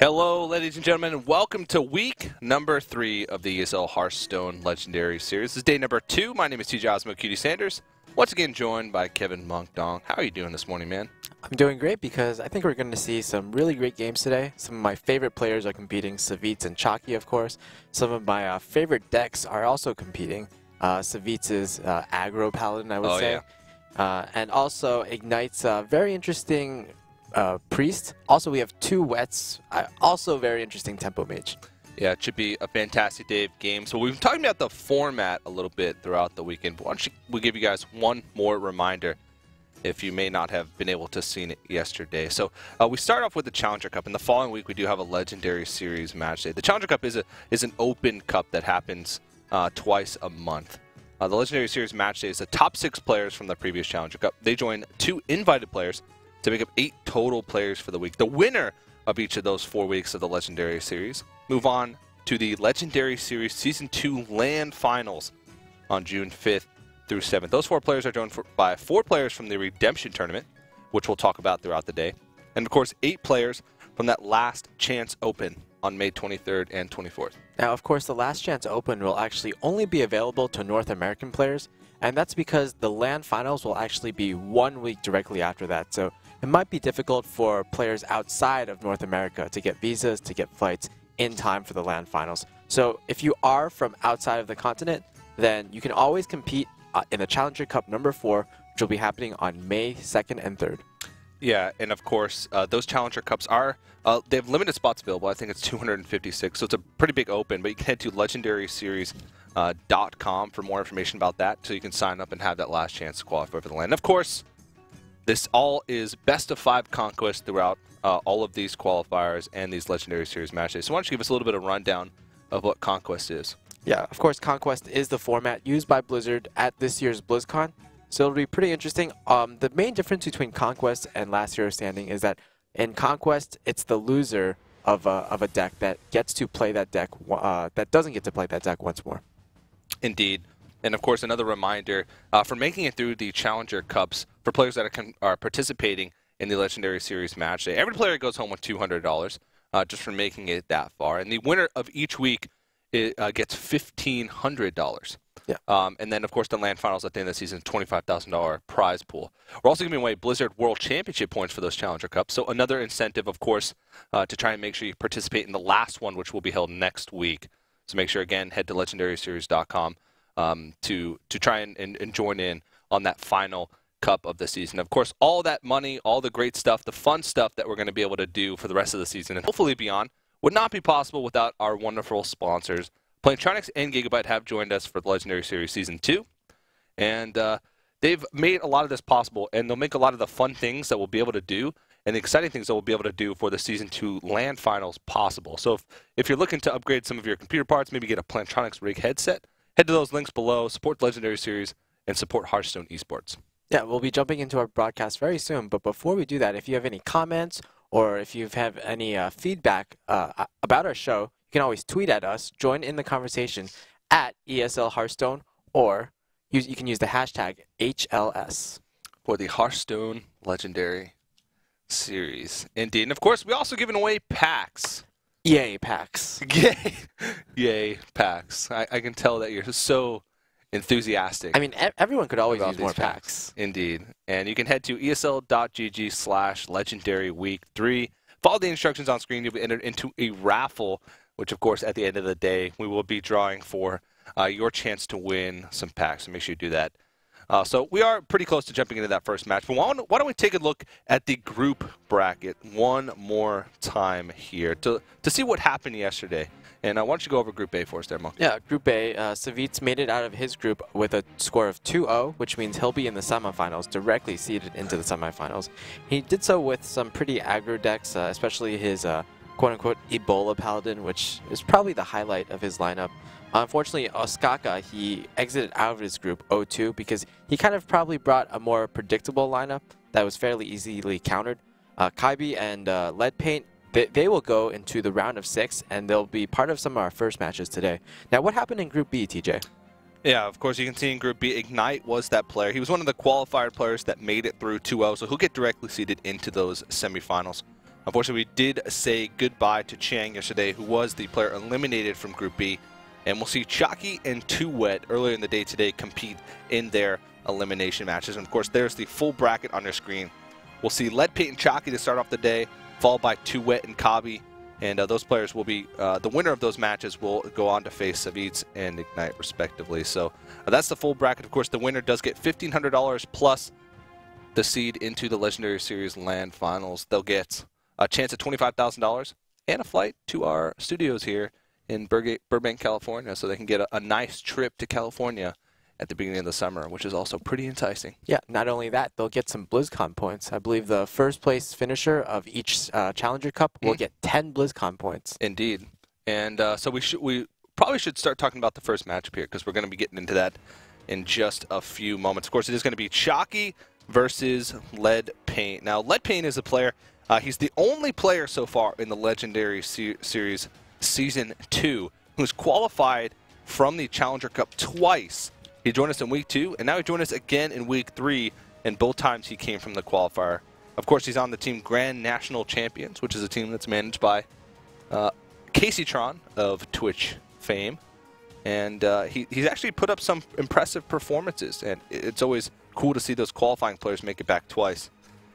Hello, ladies and gentlemen, and welcome to week number 3 of the ESL Hearthstone Legendary Series. This is day number 2. My name is TJ Osmo Cutie Sanders. Once again, joined by Kevin Monk Dong. How are you doing this morning, man? I'm doing great because I think we're going to see some really great games today. Some of my favorite players are competing, Savits and Chakki, of course. Some of my favorite decks are also competing. Savits is aggro paladin, I would say. Yeah. And also Ignite's very interesting priest. Also, we have 2 wets. Also very interesting tempo mage. Yeah, it should be a fantastic day of games. So we've been talking about the format a little bit throughout the weekend, but why don't we give you guys one more reminder if you may not have been able to see it yesterday. So we start off with the Challenger Cup, and the following week we do have a Legendary Series match day. The Challenger Cup is an open cup that happens twice a month. The Legendary Series match day is the top 6 players from the previous Challenger Cup. They join 2 invited players to make up 8 total players for the week. The winner of each of those 4 weeks of the Legendary Series move on to the Legendary Series Season 2 LAN Finals on June 5th through 7th. Those 4 players are joined by 4 players from the Redemption Tournament, which we'll talk about throughout the day, and of course 8 players from that Last Chance Open on May 23rd and 24th. Now, of course, the Last Chance Open will actually only be available to North American players, and that's because the LAN Finals will actually be 1 week directly after that. So it might be difficult for players outside of North America to get visas, to get flights in time for the LAN Finals. So if you are from outside of the continent, then you can always compete in the Challenger Cup number 4, which will be happening on May 2nd and 3rd. Yeah, and of course, those Challenger Cups are, they have limited spots available. I think it's 256, so it's a pretty big open, but you can head to legendaryseries.com for more information about that, so you can sign up and have that last chance to qualify for the LAN. And of course, this all is best of 5 conquest throughout all of these qualifiers and these Legendary Series matches. So why don't you give us a little bit of rundown of what Conquest is? Yeah, of course, Conquest is the format used by Blizzard at this year's BlizzCon. So it'll be pretty interesting. The main difference between Conquest and Last Hero Standing is that in Conquest, it's the loser of a deck that gets to play that deck, that doesn't get to play that deck once more. Indeed. And of course, another reminder, for making it through the Challenger Cups, for players that are participating in the Legendary Series match day, every player goes home with $200 just for making it that far. And the winner of each week gets $1,500. Yeah. And then, of course, the LAN Finals at the end of the season, $25,000 prize pool. We're also giving away Blizzard World Championship points for those Challenger Cups. So another incentive, of course, to try and make sure you participate in the last one, which will be held next week. So make sure, again, head to legendaryseries.com to try and join in on that final cup of the season. Of course, all that money, all the great stuff, the fun stuff that we're going to be able to do for the rest of the season and hopefully beyond would not be possible without our wonderful sponsors. Plantronics and Gigabyte have joined us for the Legendary Series Season 2, and they've made a lot of this possible, and they'll make a lot of the fun things that we'll be able to do and the exciting things that we'll be able to do for the Season 2 LAN Finals possible. So if you're looking to upgrade some of your computer parts, maybe get a Plantronics rig headset, head to those links below, support the Legendary Series, and support Hearthstone Esports. Yeah, we'll be jumping into our broadcast very soon, but before we do that, if you have any comments or if you have any feedback about our show, you can always tweet at us, join in the conversation at ESL Hearthstone, or you can use the hashtag HLS. For the Hearthstone Legendary Series. Indeed. And of course, we also giving away packs. Yay, packs. Yay. Yay, packs. I can tell that you're so enthusiastic. I mean, everyone could always use more packs. Indeed. And you can head to esl.gg/legendaryweek3. Follow the instructions on screen. You'll be entered into a raffle, which, of course, at the end of the day, we will be drawing for your chance to win some packs. So make sure you do that. So we are pretty close to jumping into that first match. But why don't we take a look at the group bracket one more time here to see what happened yesterday. And why don't you go over Group A for us there, Monk? Yeah, Group A, Savits made it out of his group with a score of 2-0, which means he'll be in the semifinals, directly seeded into the semifinals. He did so with some pretty aggro decks, especially his quote-unquote Ebola Paladin, which is probably the highlight of his lineup. Unfortunately, Osaka, he exited out of his group 0-2 because he kind of probably brought a more predictable lineup that was fairly easily countered. Kaibi and Leadpaint, they will go into the round of 6, and they'll be part of some of our first matches today. Now, what happened in Group B, TJ? Yeah, of course, you can see in Group B, Ignite was that player. He was one of the qualified players that made it through 2-0, so he'll get directly seeded into those semifinals. Unfortunately, we did say goodbye to Chang yesterday, who was the player eliminated from Group B. And we'll see Chakki and 2wet earlier in the day today compete in their elimination matches. And of course, there's the full bracket on your screen. We'll see Leadpaint and Chakki to start off the day, followed by 2wet and Kabi. And those players will be, the winner of those matches will go on to face Savits and Ignite respectively. So that's the full bracket. Of course, the winner does get $1,500 plus the seed into the Legendary Series LAN Finals. They'll get a chance at $25,000 and a flight to our studios here in Burbank, California, so they can get a nice trip to California at the beginning of the summer, which is also pretty enticing. Yeah, not only that, they'll get some BlizzCon points. I believe the first place finisher of each Challenger Cup will get 10 BlizzCon points. Indeed. And so we probably should start talking about the first matchup here, because we're going to be getting into that in just a few moments. Of course, it is going to be Chakki versus Leadpaint. Now, Leadpaint is a player, he's the only player so far in the Legendary Series Season 2 who's qualified from the Challenger Cup twice. He joined us in Week 2, and now he joined us again in Week 3, and both times he came from the qualifier. Of course, he's on the team Grand National Champions, which is a team that's managed by Casey Tron of Twitch fame. And he's actually put up some impressive performances, and it's always cool to see those qualifying players make it back twice.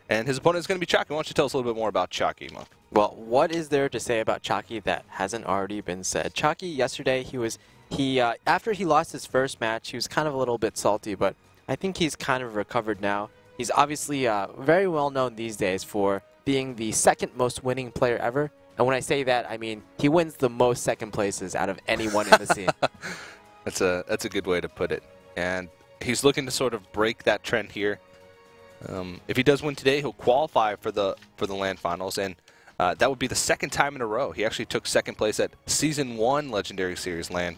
And his opponent is going to be Chakki. Why don't you tell us a little bit more about Chakki, Monk? Well, what is there to say about Chakki that hasn't already been said? Chakki yesterday, after he lost his first match, he was kind of a little bit salty, but I think he's kind of recovered now. He's obviously very well known these days for being the second most winning player ever. And when I say that, I mean he wins the most second places out of anyone in the scene. That's a good way to put it. And he's looking to sort of break that trend here. If he does win today, he'll qualify for the LAN Finals, and that would be the second time in a row. He actually took second place at Season 1 Legendary Series LAN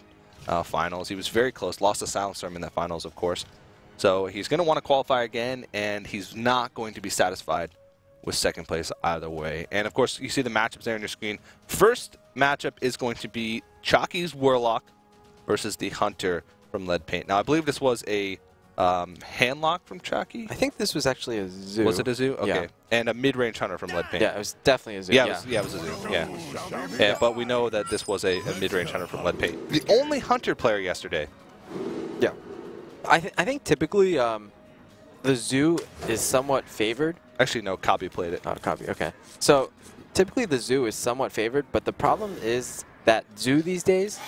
Finals. He was very close, lost to Silencer in that Finals, of course. So he's going to want to qualify again, and he's not going to be satisfied with second place either way. And of course, you see the matchups there on your screen. First matchup is going to be Chakki's Warlock versus the Hunter from Leadpaint. Now, I believe this was a handlock from Chakki? I think this was actually a zoo. Was it a zoo? Okay. Yeah. And a mid-range hunter from Leadpaint. Yeah, it was definitely a zoo. Yeah, it was a zoo. Yeah. But we know that this was a mid-range hunter from Leadpaint. The only hunter player yesterday. Yeah. I think typically the zoo is somewhat favored. Actually, no, Kabi played it. Oh, Kabi, okay. So typically the zoo is somewhat favored, but the problem is that zoo these days,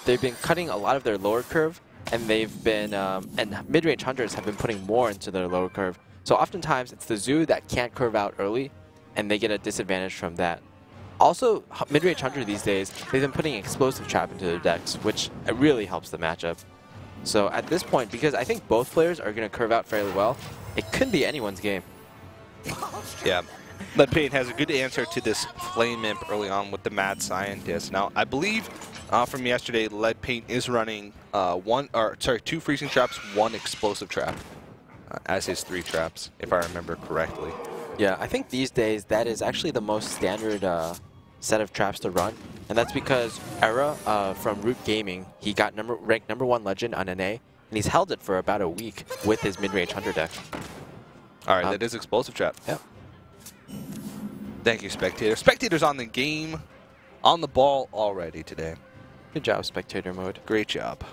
they've been cutting a lot of their lower curve, and they've been, and mid-range hunters have been putting more into their lower curve. So oftentimes it's the zoo that can't curve out early, and they get a disadvantage from that. Also, mid-range hunter these days, they've been putting explosive trap into their decks, which really helps the matchup. So at this point, because I think both players are going to curve out fairly well, it could be anyone's game. Yeah. Leadpaint has a good answer to this Flame Imp early on with the Mad Scientist. Now, I believe from yesterday, Leadpaint is running two freezing traps, one explosive trap, as his 3 traps, if I remember correctly. Yeah, I think these days that is actually the most standard set of traps to run, and that's because Era from Root Gaming, he got ranked #1 legend on NA, and he's held it for about a week with his mid-range hunter deck. All right, that is explosive trap. Yep. Thank you, Spectator. Spectator's on the game, on the ball already today. Good job, Spectator mode. Great job.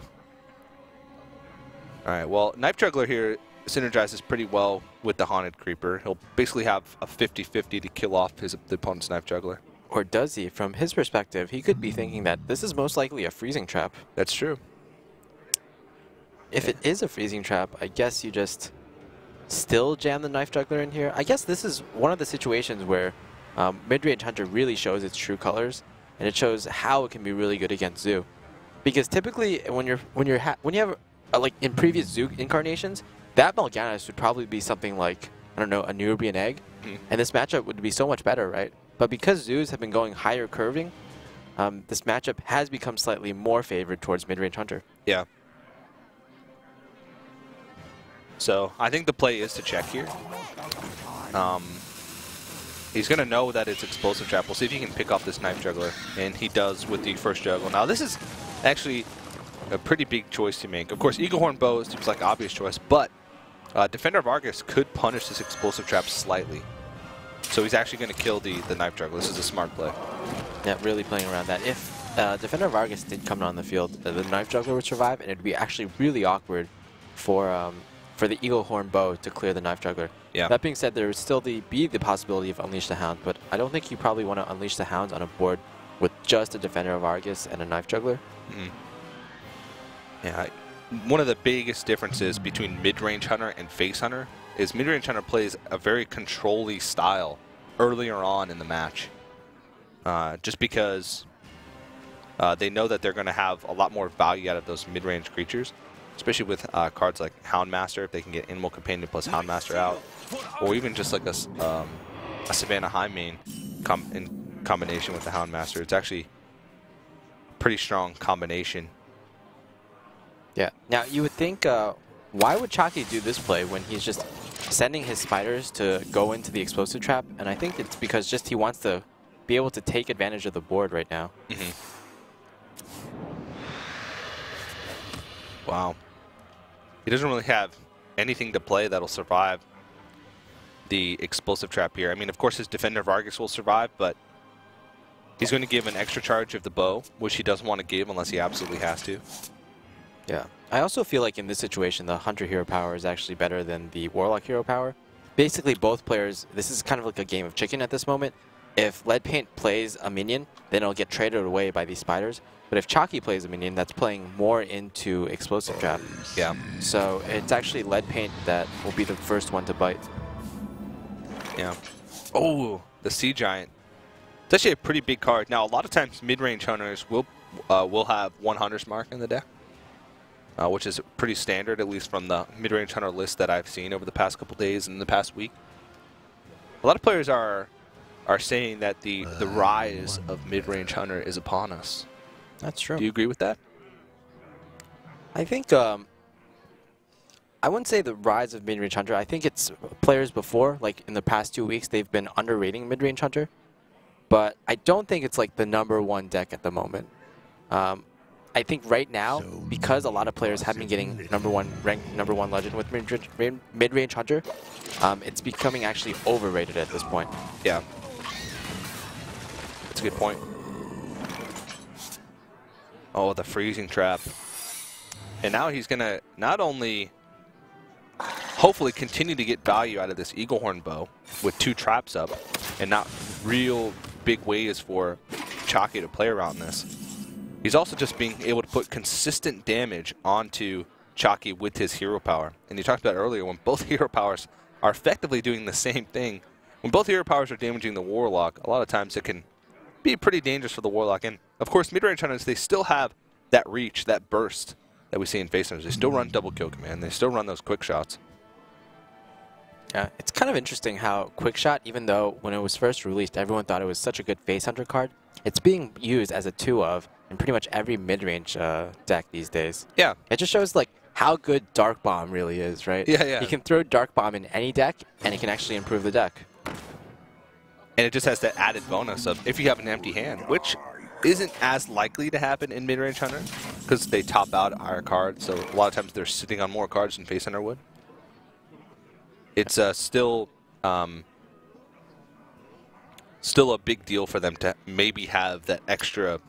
All right, well, Knife Juggler here synergizes pretty well with the Haunted Creeper. He'll basically have a 50-50 to kill off the opponent's Knife Juggler. Or does he? From his perspective, he could be thinking that this is most likely a freezing trap. That's true. If it is a freezing trap, I guess you just still jam the Knife Juggler in here. I guess this is one of the situations where mid-range hunter really shows its true colors, and it shows how it can be really good against zoo. Because typically, when you have like in previous zoo incarnations, that Mal'Ganis would probably be something like, I don't know, a Nubian egg, and this matchup would be so much better, right? But because zoos have been going higher curving, this matchup has become slightly more favored towards mid-range hunter. Yeah. So I think the play is to check here. He's going to know that it's explosive trap. We'll see if he can pick off this Knife Juggler, and he does with the first juggle. Now this is actually a pretty big choice to make. Of course, Eagle Horn Bow seems like obvious choice, but Defender of Argus could punish this explosive trap slightly. So he's actually going to kill the Knife Juggler. This is a smart play. Yeah, really playing around that. If Defender of Argus did come on the field, the Knife Juggler would survive, and it would be actually really awkward for the Eagle Horn Bow to clear the Knife Juggler. Yeah. That being said, there would still be the possibility of Unleash the Hound, but I don't think you probably want to Unleash the Hound on a board with just a Defender of Argus and a Knife Juggler. Yeah, one of the biggest differences between Mid-Range Hunter and Face Hunter is Mid-Range Hunter plays a very control-y style earlier on in the match. Just because they know that they're going to have a lot more value out of those mid-range creatures, especially with cards like Houndmaster, if they can get Animal Companion plus Houndmaster out, or even just like a Savannah High main in combination with the Houndmaster. It's actually a pretty strong combination. Yeah. Now, you would think, why would Chakki do this play when he's just sending his spiders to go into the explosive trap? And I think it's because just he wants to be able to take advantage of the board right now. Wow. He doesn't really have anything to play that'll survive the explosive trap here. I mean, of course, his Defender of Argus will survive, but he's going to give an extra charge of the bow, which he doesn't want to give unless he absolutely has to. Yeah. I also feel like in this situation, the Hunter hero power is actually better than the Warlock hero power. Basically, both players, this is kind of like a game of chicken at this moment. If Leadpaint plays a minion, then it'll get traded away by these spiders. But if Chakki plays a minion, that's playing more into explosive trap. Yeah. So it's actually Leadpaint that will be the first one to bite. Yeah. Oh, the Sea Giant. It's actually a pretty big card. Now, a lot of times mid-range hunters will have one Hunter's Mark in the deck, which is pretty standard, at least from the mid-range hunter list that I've seen over the past couple days and the past week. A lot of players are saying that the rise of mid-range hunter is upon us. That's true. Do you agree with that? I think I wouldn't say the rise of mid-range hunter. I think it's players before, like in the past 2 weeks, they've been underrating mid-range hunter. But I don't think it's like the #1 deck at the moment. I think right now, because a lot of players have been getting ranked #1 legend with mid-range hunter, it's becoming actually overrated at this point. Yeah. That's a good point. Oh, the freezing trap. And now he's going to not only hopefully continue to get value out of this Eagle Horn bow with 2 traps up and not real big ways for Chakki to play around this. He's also just being able to put consistent damage onto Chakki with his hero power. And you talked about earlier, when both hero powers are effectively doing the same thing, when both hero powers are damaging the Warlock, a lot of times it can be pretty dangerous for the Warlock. And of course, mid-range hunters, they still have that reach, that burst that we see in face hunters. They still run double kill command. They still run those quick shots. Yeah, it's kind of interesting how Quick Shot, even though when it was first released, everyone thought it was such a good face hunter card, it's being used as a 2-of in pretty much every mid-range deck these days. Yeah. It just shows like how good Dark Bomb really is, right? Yeah, yeah. You can throw Dark Bomb in any deck, and it can actually improve the deck. And it just has that added bonus of if you have an empty hand, which isn't as likely to happen in mid-range hunter because they top out our cards. So a lot of times they're sitting on more cards than face hunter would. It's still a big deal for them to maybe have that extra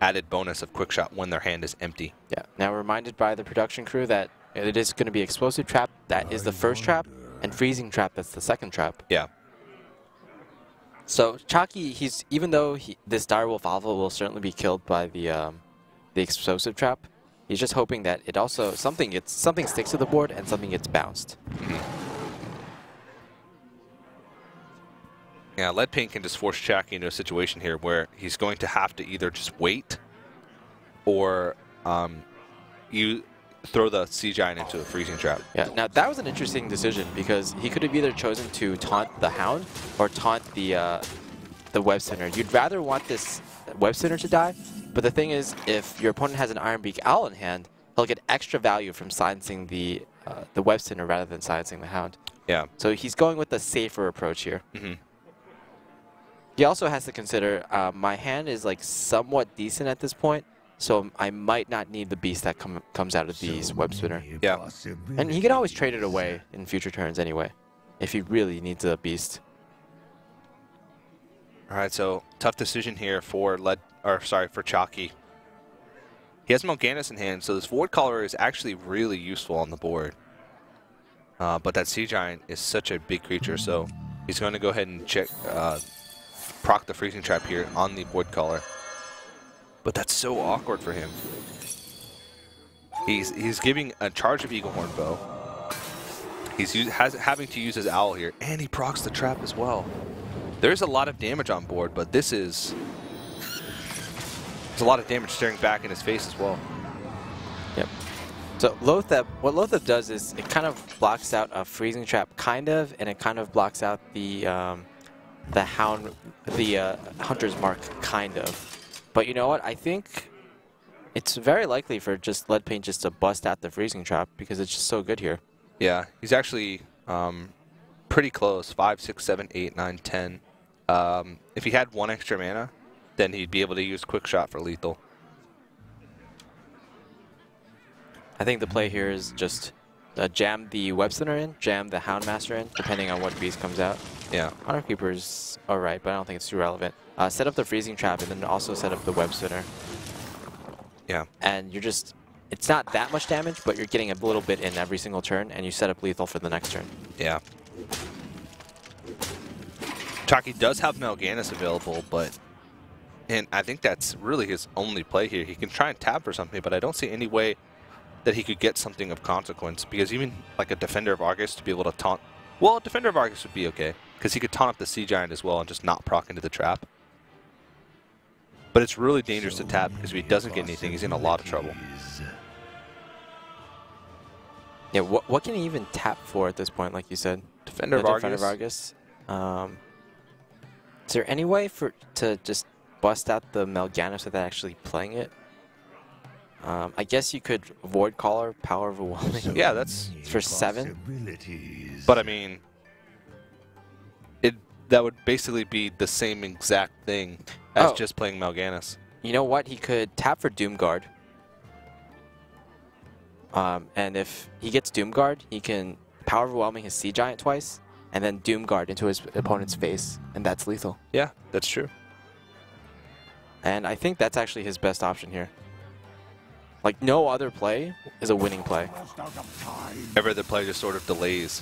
added bonus of quick shot when their hand is empty. Yeah. Now reminded by the production crew that it is going to be explosive trap. That is the first trap, and freezing trap. That's the second trap. Yeah. So Chakki, even though this Direwolf Alpha will certainly be killed by the explosive trap, he's just hoping that it also something sticks to the board and something gets bounced. Yeah, Leadpaint can just force Chakki into a situation here where he's going to have to either just wait or you throw the Sea Giant into a freezing trap. Yeah, now that was an interesting decision because he could have either chosen to taunt the Hound or taunt the Web Spinner. You'd rather want this Web Spinner to die, but the thing is, if your opponent has an Ironbeak Owl in hand, he'll get extra value from silencing the Web Spinner rather than silencing the Hound. Yeah. So he's going with the safer approach here. He also has to consider my hand is like somewhat decent at this point, so I might not need the beast that comes out of these Web Spinner. Yeah. And he can always trade it away in future turns anyway, if he really needs a beast. All right, so tough decision here for Chakki. He has Morganis in hand, so this Void Caller is actually really useful on the board. But that Sea Giant is such a big creature, so he's going to go ahead and check, proc the Freezing Trap here on the Void Caller. But that's so awkward for him. He's giving a charge of Eaglehorn Bow. He's having to use his Owl here, and he procs the trap as well. There's a lot of damage on board, but there's a lot of damage staring back in his face as well. Yep. So what Lothep does is it kind of blocks out a Freezing Trap, kind of, and it kind of blocks out the Hunter's Mark, kind of. But you know what? I think it's very likely for just Leadpaint just to bust out the Freezing Trap because it's just so good here. Yeah, he's actually pretty close. 5, 6, 7, 8, 9, 10. If he had 1 extra mana, then he'd be able to use Quick Shot for lethal. I think the play here is just jam the Web Spinner in, jam the Houndmaster in, depending on what beast comes out. Yeah. Honor Keeper's alright, but I don't think it's too relevant. Set up the Freezing Trap and then also set up the Web Spinner. Yeah. And you're just, it's not that much damage, but you're getting a little bit in every single turn, and you set up lethal for the next turn. Yeah. Chakki does have Morganis available, and I think that's really his only play here. He can try and tap for something, but I don't see any way that he could get something of consequence, because even like a Defender of Argus to be able to taunt, well, a Defender of Argus would be okay, because he could taunt up the Sea Giant as well and just not proc into the trap. But it's really dangerous to tap, because if he doesn't get anything, he's in a lot of trouble. Yeah, what can he even tap for at this point, like you said? Defender of Argus. Is there any way to just bust out the Morganis without actually playing it? I guess you could Void Caller, Power Overwhelming. Yeah, that's for 7. But I mean, that would basically be the same exact thing as just playing Morganis. You know what? He could tap for Doomguard. And if he gets Doomguard, he can Power Overwhelming his Sea Giant twice, and then Doomguard into his opponent's face, and that's lethal. Yeah, that's true. And I think that's actually his best option here. Like, no other play is a winning play. Every other play just sort of delays.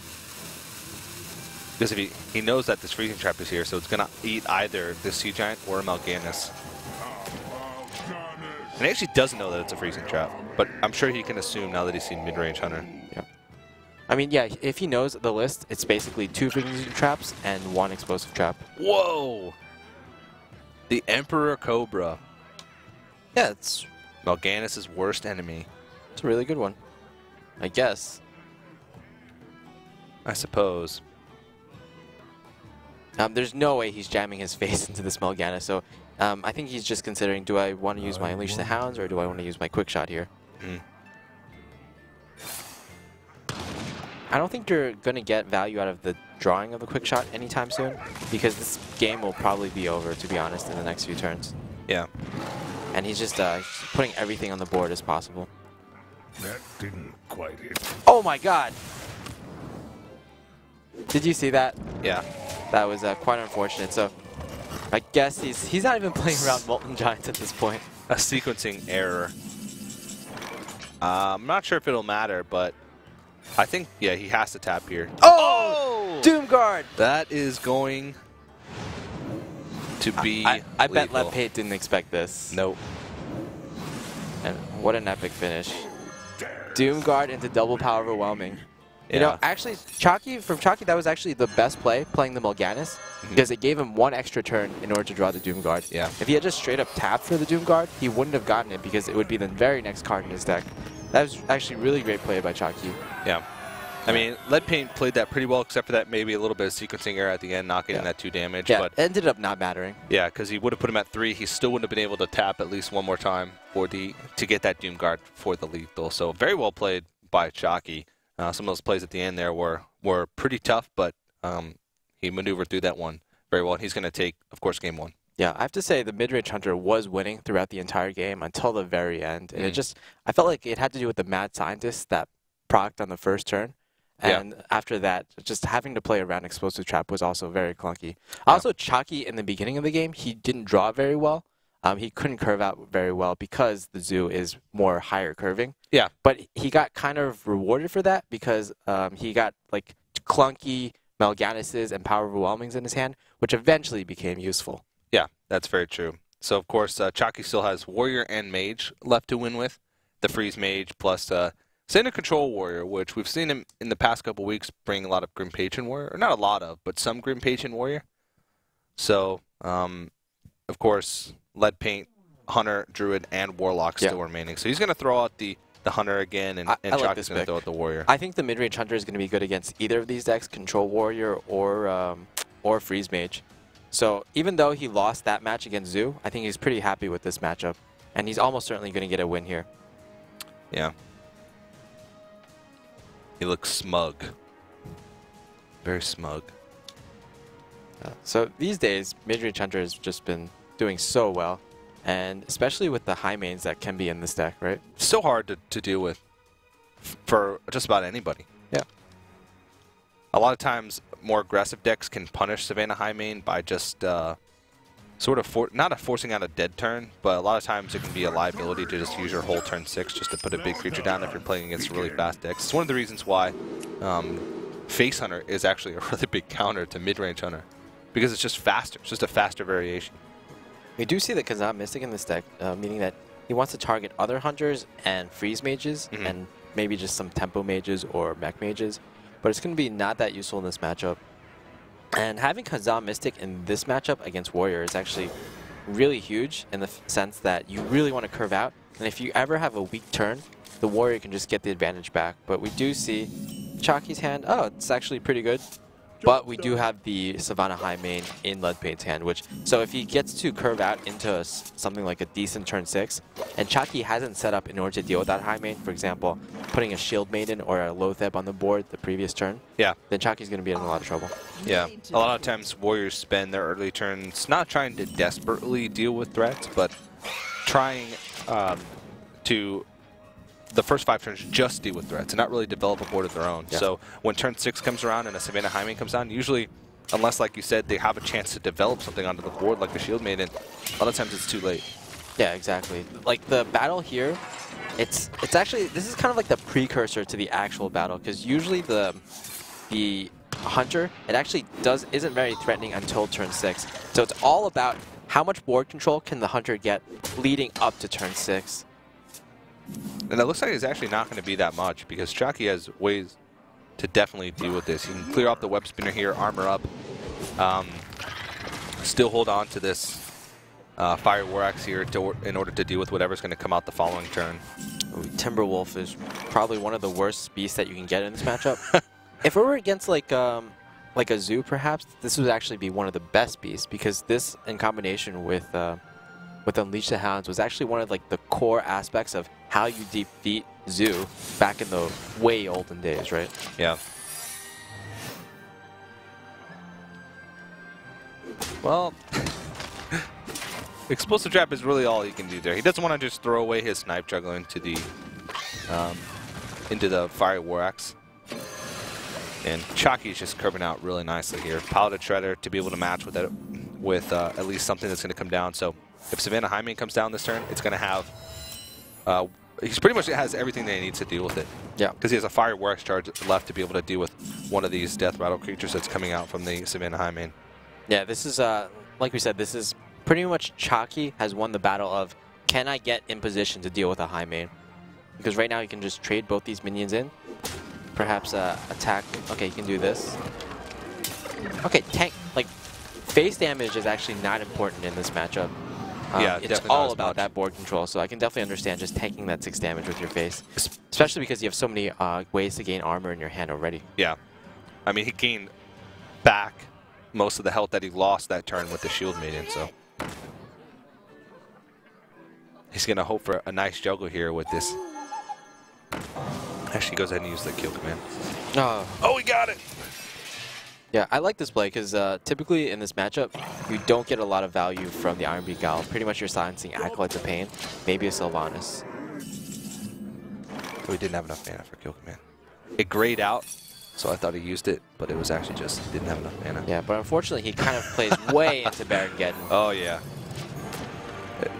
Because if he knows that this Freezing Trap is here, so it's going to eat either the Sea Giant or a Morganis. And he actually doesn't know that it's a Freezing Trap, but I'm sure he can assume now that he's seen Mid-Range Hunter. Yeah. I mean, yeah, if he knows the list, it's basically 2 Freezing Traps and 1 Explosive Trap. Whoa! The Emperor Cobra. Yeah, it's Morganis' worst enemy. It's a really good one, I guess. I suppose. There's no way he's jamming his face into this Morganis, so I think he's just considering, do I want to use my Unleash the Hounds or do I want to use my Quick Shot here? I don't think you're going to get value out of the drawing of a Quick Shot anytime soon, because this game will probably be over, to be honest, in the next few turns. Yeah. And he's just putting everything on the board as possible. That didn't quite hit. Oh my god! Did you see that? Yeah. That was quite unfortunate. So I guess he's not even playing around Molten Giants at this point. A sequencing error. I'm not sure if it'll matter, but I think, yeah, he has to tap here. Oh! Doomguard! That is going to be I bet lethal. Leadpaint didn't expect this. Nope. And what an epic finish. Doomguard into double power overwhelming. You know, actually, from Chakki, that was actually the best play, playing the Morganis, because it gave him 1 extra turn in order to draw the Doomguard. Yeah. If he had just straight up tapped for the Doomguard, he wouldn't have gotten it because it would be the very next card in his deck. That was actually really great play by Chakki. Yeah. I mean, Leadpaint played that pretty well, except for that maybe a little bit of sequencing error at the end, not getting that 2 damage. Yeah, but it ended up not mattering. yeah, because he would have put him at 3. He still wouldn't have been able to tap at least 1 more time for to get that Doomguard for the lethal. So very well played by Chakki. Some of those plays at the end there were pretty tough, but he maneuvered through that one very well. And he's going to take, of course, game 1. Yeah, I have to say the mid-range hunter was winning throughout the entire game until the very end. And I felt like it had to do with the mad scientist that procced on the first turn. And after that, just having to play around Explosive Trap was also very clunky. Also, Chakki in the beginning of the game, he didn't draw very well. He couldn't curve out very well because the zoo is more higher curving. Yeah. But he got kind of rewarded for that because he got like clunky Mal'Ganises and Power Overwhelmings in his hand, which eventually became useful. Yeah, that's very true. So, of course, Chakki still has Warrior and Mage left to win with. The Freeze Mage plus Center Control Warrior, which we've seen him in the past couple weeks bring a lot of Grim Patron Warrior. Or not a lot of, but some Grim Patron Warrior. So, of course, Leadpaint, Hunter, Druid, and Warlock still remaining. So he's going to throw out the Hunter again, and Chakki's going to throw out the Warrior. I think the mid-range Hunter is going to be good against either of these decks, Control Warrior or Freeze Mage. So even though he lost that match against Zoo, I think he's pretty happy with this matchup. And he's almost certainly going to get a win here. Yeah. He looks smug. Very smug. So these days, mid-range Hunter has just been doing so well. And especially with the high mains that can be in this deck, right? So hard to deal with for just about anybody. Yeah. A lot of times, more aggressive decks can punish Savannah High Main by just sort of not forcing out a dead turn, but a lot of times it can be a liability to just use your whole turn 6 just to put a big creature down if you're playing against really fast decks. It's one of the reasons why Face Hunter is actually a really big counter to mid-range Hunter, because it's just faster. It's just a faster variation. We do see the Kazan Mystic in this deck, meaning that he wants to target other Hunters and Freeze Mages, and maybe just some Tempo Mages or Mech Mages, but it's going to be not that useful in this matchup. And having Kazan Mystic in this matchup against Warrior is actually really huge in the sense that you really want to curve out, and if you ever have a weak turn, the Warrior can just get the advantage back. But we do see Chakki's hand, it's actually pretty good. But we do have the Savannah High Main in Leadpaint's hand, so if he gets to curve out into something like a decent turn 6, and Chakki hasn't set up in order to deal with that High Main, for example, putting a Shield Maiden or a Lotheb on the board the previous turn, then Chakki's going to be in a lot of trouble. Yeah, a lot of times Warriors spend their early turns not trying to desperately deal with threats, but trying to the first 5 turns just deal with threats and not really develop a board of their own. So when turn 6 comes around and a Savannah High Main comes down, usually, unless, like you said, they have a chance to develop something onto the board like a Shield Maiden, a lot of times it's too late. Yeah, exactly. Like the battle here, it's actually, this is kind of like the precursor to the actual battle, because usually the Hunter, it actually isn't very threatening until turn 6. So it's all about how much board control can the Hunter get leading up to turn 6. And it looks like it's actually not going to be that much, because Chakki has ways to definitely deal with this. He can clear off the Web Spinner here, armor up, still hold on to this Fire War Axe here in order to deal with whatever's going to come out the following turn. Timberwolf is probably one of the worst beasts that you can get in this matchup. If it were against like a Zoo, perhaps, this would actually be one of the best beasts, because this, in combination with Unleash the Hounds, was actually one of like the core aspects of how you defeat Zoo back in the way olden days, right? Yeah. Well, Explosive Trap is really all he can do there. He doesn't want to just throw away his Snipe Juggler into the Fire War Axe. And Chakki is just curving out really nicely here. Paladin Shredder to be able to match with at least something that's going to come down. So if Savannah High Main comes down this turn, it's going to have... he's pretty much has everything that he needs to deal with it. Yeah. Because he has a Fire War Axe charge left to be able to deal with one of these Death Rattle creatures that's coming out from the Savannah High Main. Yeah, this is, like we said, this is pretty much Chakki has won the battle of, can I get in position to deal with a High Main? Because right now you can just trade both these minions in. Perhaps attack. Okay, you can do this. Okay, tank. Like, face damage is actually not important in this matchup. Yeah, it's all about that board control, so I can definitely understand just tanking that 6 damage with your face. Especially because you have so many ways to gain armor in your hand already. Yeah. I mean, he gained back most of the health that he lost that turn with the Shield Maiden, so... He's going to hope for a nice juggle here with this. Actually, he goes ahead and use the kill command. Oh, he got it! Yeah, I like this play because typically in this matchup, you don't get a lot of value from the Iron Beak Gal. Pretty much you're silencing Acolytes of Pain, maybe a Sylvanas. So he didn't have enough mana for kill command. It grayed out So I thought he used it, but it was actually just didn't have enough mana. Yeah, but unfortunately, he kind of plays way into Baron Geddon. Oh, yeah.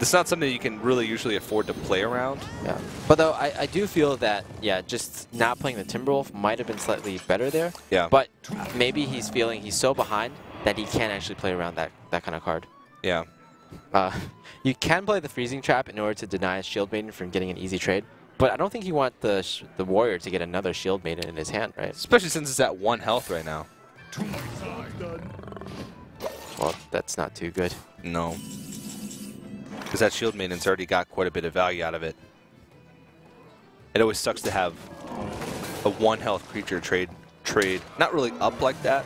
It's not something you can really usually afford to play around. Yeah, but though I do feel that, yeah, just not playing the Timberwolf might have been slightly better there. Yeah. But maybe he's feeling he's so behind that he can't actually play around that kind of card. Yeah. You can play the Freezing Trap in order to deny a Shield Maiden from getting an easy trade, but I don't think you want the Warrior to get another Shield Maiden in his hand, right? Especially since it's at 1 health right now. Well, that's not too good. No. Because that Shield Maiden's already got quite a bit of value out of it. It always sucks to have a 1 health creature trade not really up like that,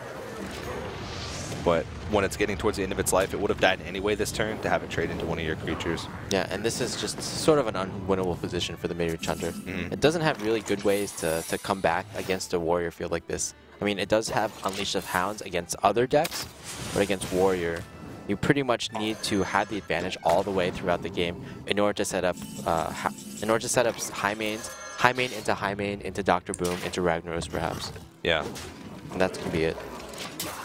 but when it's getting towards the end of its life, it would have died anyway this turn to have it trade into one of your creatures. Yeah, and this is just sort of an unwinnable position for the Mid-Range Hunter. It doesn't have really good ways to come back against a Warrior field like this. I mean, it does have Unleash of Hounds against other decks, but against Warrior, you pretty much need to have the advantage all the way throughout the game in order to set up high main into high main into Dr. Boom into Ragnaros perhaps. Yeah. And that's gonna be it.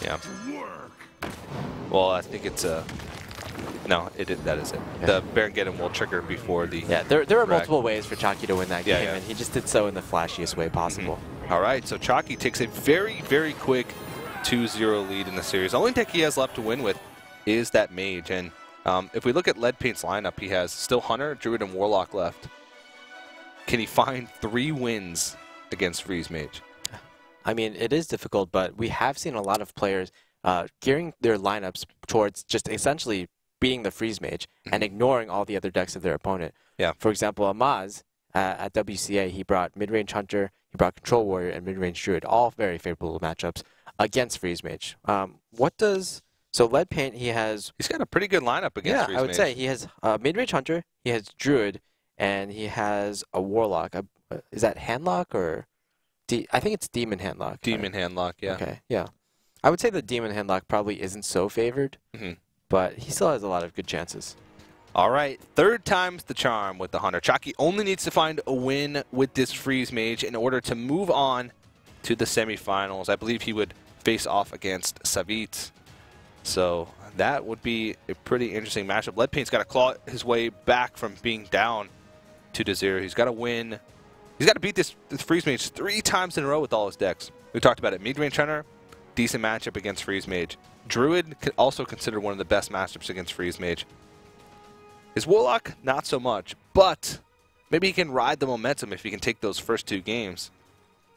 Yeah. Well, I think it's no, that is it. Yeah. The Baron Geddon will trigger before the. Yeah, there are multiple ways for Chakki to win that game, Yeah. and he just did so in the flashiest way possible. All right, so Chakki takes a very, very quick 2-0 lead in the series. The only deck he has left to win with is that Mage, and if we look at Leadpaint's lineup, he has still Hunter, Druid, and Warlock left. Can he find 3 wins against Freeze Mage? I mean, it is difficult, but we have seen a lot of players gearing their lineups towards just essentially beating the Freeze Mage and ignoring all the other decks of their opponent. Yeah. For example, Amaz at WCA, he brought Mid-Range Hunter, he brought Control Warrior, and Mid-Range Druid, all very favorable matchups against Freeze Mage. So Leadpaint, he's got a pretty good lineup against Freeze Mage. I would say he has Mid-Range Hunter, he has Druid, and he has a Warlock. Is that Handlock or... I think it's Demon Handlock. Demon Handlock, yeah. Okay, yeah. I would say the Demon Handlock probably isn't so favored, but he still has a lot of good chances. All right, 3rd time's the charm with the Hunter. Chakki only needs to find a win with this Freeze Mage in order to move on to the semifinals. I believe he would face off against Savit. So that would be a pretty interesting matchup. Leadpaint's got to claw his way back from being down 2-0. He's got to win. He's got to beat this Freeze Mage 3 times in a row with all his decks. We talked about it. Mid-Range Hunter, decent matchup against Freeze Mage. Druid also considered one of the best matchups against Freeze Mage. His Warlock, not so much, but maybe he can ride the momentum if he can take those first 2 games.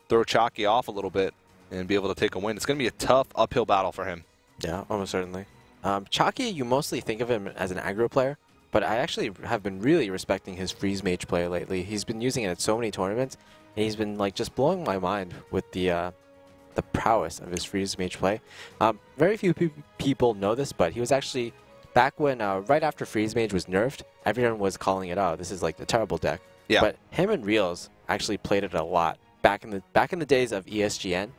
Throw Chakki off a little bit and be able to take a win. It's going to be a tough uphill battle for him. Yeah, almost certainly. Chakki, you mostly think of him as an aggro player, but I actually have been really respecting his Freeze Mage play lately. He's been using it at so many tournaments, and he's been like just blowing my mind with the prowess of his Freeze Mage play. Very few people know this, but he was actually back when right after Freeze Mage was nerfed, everyone was calling it out. This is like the terrible deck. Yeah. But him and Reels actually played it a lot back in the days of ESGN.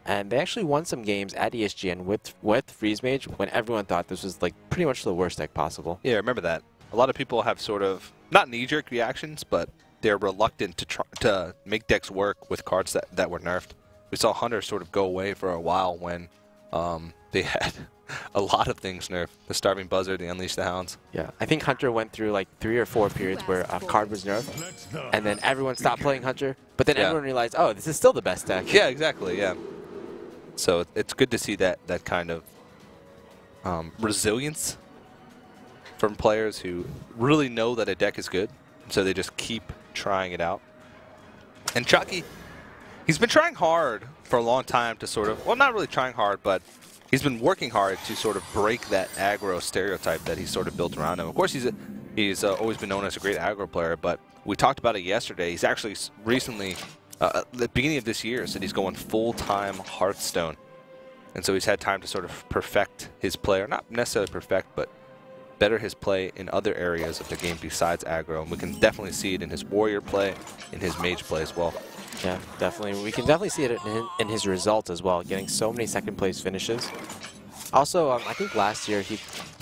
And they actually won some games at ESGN with Freeze Mage when everyone thought this was like pretty much the worst deck possible. Yeah, remember that. A lot of people have sort of, not knee-jerk reactions, but they're reluctant to make decks work with cards that were nerfed. We saw Hunter sort of go away for a while when they had a lot of things nerfed. The Starving Buzzard, the Unleash the Hounds. Yeah, I think Hunter went through like 3 or 4 periods where a card was nerfed, and then everyone stopped playing Hunter, but then everyone realized, oh, this is still the best deck. Yeah, exactly, yeah. So it's good to see that kind of resilience from players who really know that a deck is good, so they just keep trying it out. And Chakki, he's been trying hard for a long time to sort of, well, not really trying hard, but he's been working hard to sort of break that aggro stereotype that he's sort of built around him. Of course, he's always been known as a great aggro player, but we talked about it yesterday. He's actually recently, at the beginning of this year, said he's going full-time Hearthstone. And so he's had time to sort of perfect his play, or not necessarily perfect, but better his play in other areas of the game besides aggro. And we can definitely see it in his Warrior play, in his Mage play as well. Yeah, definitely. We can definitely see it in his results as well, getting so many second-place finishes. Also, I think last year, he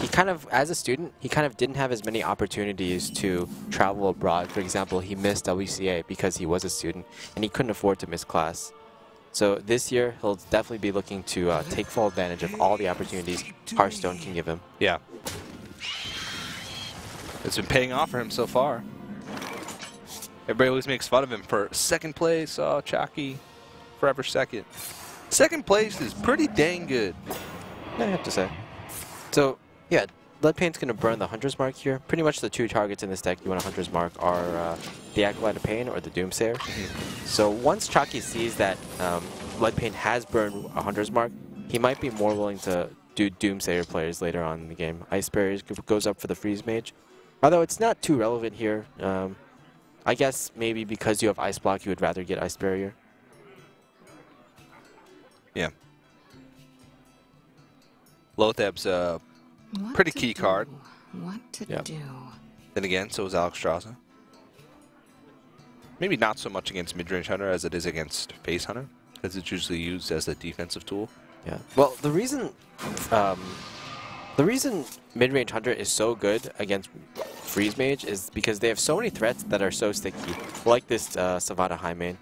kind of, as a student, he kind of didn't have as many opportunities to travel abroad. For example, he missed WCA because he was a student, and he couldn't afford to miss class. So this year, he'll definitely be looking to take full advantage of all the opportunities Hearthstone can give him. Yeah. It's been paying off for him so far. Everybody always makes fun of him for second place. Oh, Chakki, forever second. Second place is pretty dang good. I have to say. So, yeah, Leadpaint's going to burn the Hunter's Mark here. Pretty much the two targets in this deck you want a Hunter's Mark are the Acolyte of Pain or the Doomsayer. So once Chakki sees that Leadpaint has burned a Hunter's Mark, he might be more willing to do Doomsayer plays later on in the game. Ice Barrier goes up for the Freeze Mage. Although it's not too relevant here. I guess maybe because you have Ice Block, you would rather get Ice Barrier. Yeah. Lotheb's a pretty key card. What to do? Then again, so is Alexstrasza. Maybe not so much against mid-range Hunter as it is against Face Hunter, because it's usually used as a defensive tool. Yeah. Well, the reason mid-range Hunter is so good against Freeze Mage is because they have so many threats that are so sticky, like this Savannah High Main.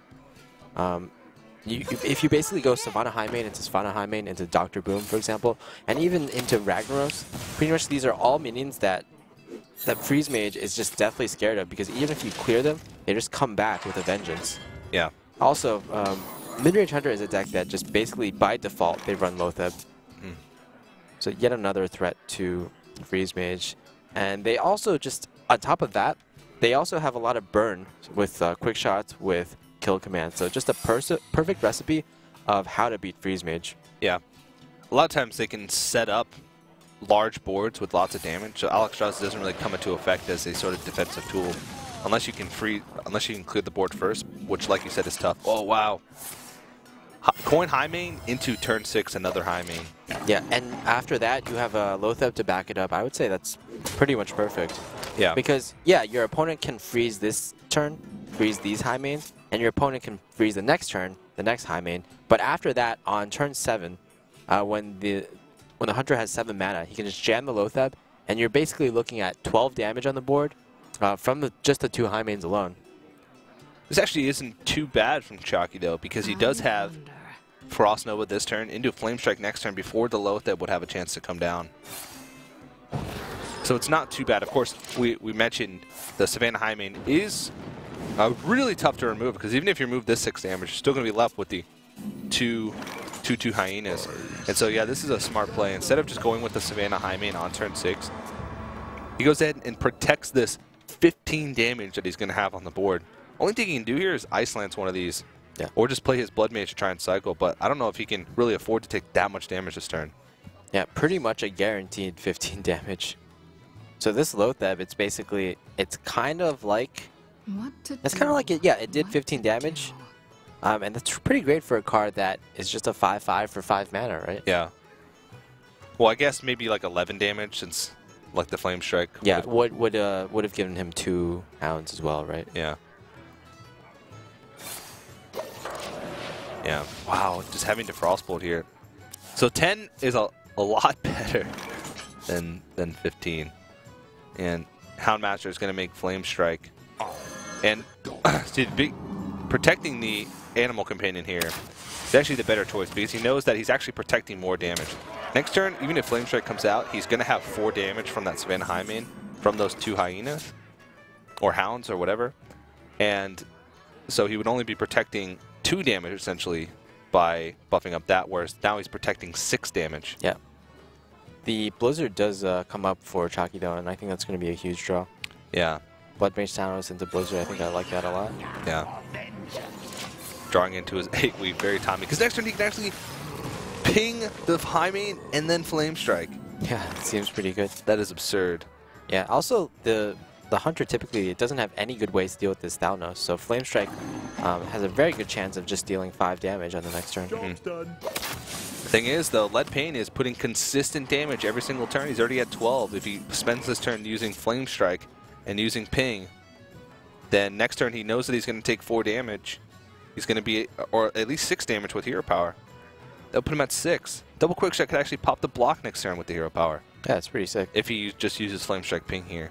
If you basically go Savannah High Main into Savannah High Main into Dr. Boom, for example, and even into Ragnaros, pretty much these are all minions that Freeze Mage is just deathly scared of, because even if you clear them, they just come back with a vengeance. Yeah. Also, mid-range Hunter is a deck that just basically by default they run Lotheb. So yet another threat to Freeze Mage. And they also just, on top of that, they also have a lot of burn with quick shots, with kill command. So just a perfect recipe of how to beat Freeze Mage. Yeah. A lot of times they can set up large boards with lots of damage. So Alexstrasza doesn't really come into effect as a sort of defensive tool unless you can clear the board first, which, like you said, is tough. Oh wow. Coin high main into turn 6, another high main. Yeah, and after that you have a Lotheb to back it up. I would say that's pretty much perfect. Yeah. Because yeah, your opponent can freeze this turn, freeze these high mains, and your opponent can freeze the next turn, the next high main. But after that, on turn 7, when the Hunter has 7 mana, he can just jam the Lotheb, and you're basically looking at 12 damage on the board from just the 2 high mains alone. This actually isn't too bad from Chakki, though, because he does have Frost Nova this turn into Flame Strike next turn before the Lotheb would have a chance to come down. So it's not too bad. Of course, we mentioned the Savannah High Main is really tough to remove, because even if you remove this 6 damage, you're still going to be left with the two Hyenas. And so, yeah, this is a smart play. Instead of just going with the Savannah High Main on turn 6, he goes ahead and protects this 15 damage that he's going to have on the board. Only thing he can do here is Ice Lance one of these. Yeah. Or just play his Blood Mage to try and cycle, but I don't know if he can really afford to take that much damage this turn. Yeah, pretty much a guaranteed 15 damage. So this Lotheb, it's kind of like... It's kind of like it did 15 damage. And that's pretty great for a card that is just a 5/5 for 5 mana, right? Yeah. Well, I guess maybe like 11 damage, since like the Flame Strike. Yeah, would have given him 2 Hounds as well, right? Yeah. Yeah. Wow, just having to Frostbolt here. So 10 is a lot better than 15. And Houndmaster is going to make Flame Strike. And protecting the Animal Companion here is actually the better choice, because he knows that he's actually protecting more damage. Next turn, even if Flame Strike comes out, he's going to have 4 damage from that Savannah High Main, from those 2 Hyenas, or Hounds, or whatever. And so he would only be protecting 2 damage, essentially, by buffing up that, whereas now he's protecting 6 damage. Yeah. The Blizzard does come up for Chakki, though, and I think that's going to be a huge draw. Yeah. Blood Mage Thanos into Blizzard, I think I like that a lot. Yeah. Drawing into his 8-week very timely, because next turn he can actually ping the High Main and then Flame Strike. Yeah, it seems pretty good. That is absurd. Yeah, also the Hunter typically doesn't have any good ways to deal with this Thanos, so Flame Strike has a very good chance of just dealing 5 damage on the next turn. The thing is, though, Leadpaint is putting consistent damage every single turn. He's already at 12. If he spends this turn using Flame Strike and using Ping, then next turn he knows that he's going to take 4 damage. He's going to be, or at least 6 damage with Hero Power. That'll put him at 6. Double Quick Shot could actually pop the block next turn with the Hero Power. Yeah, it's pretty sick. If he just uses Flame Strike Ping here.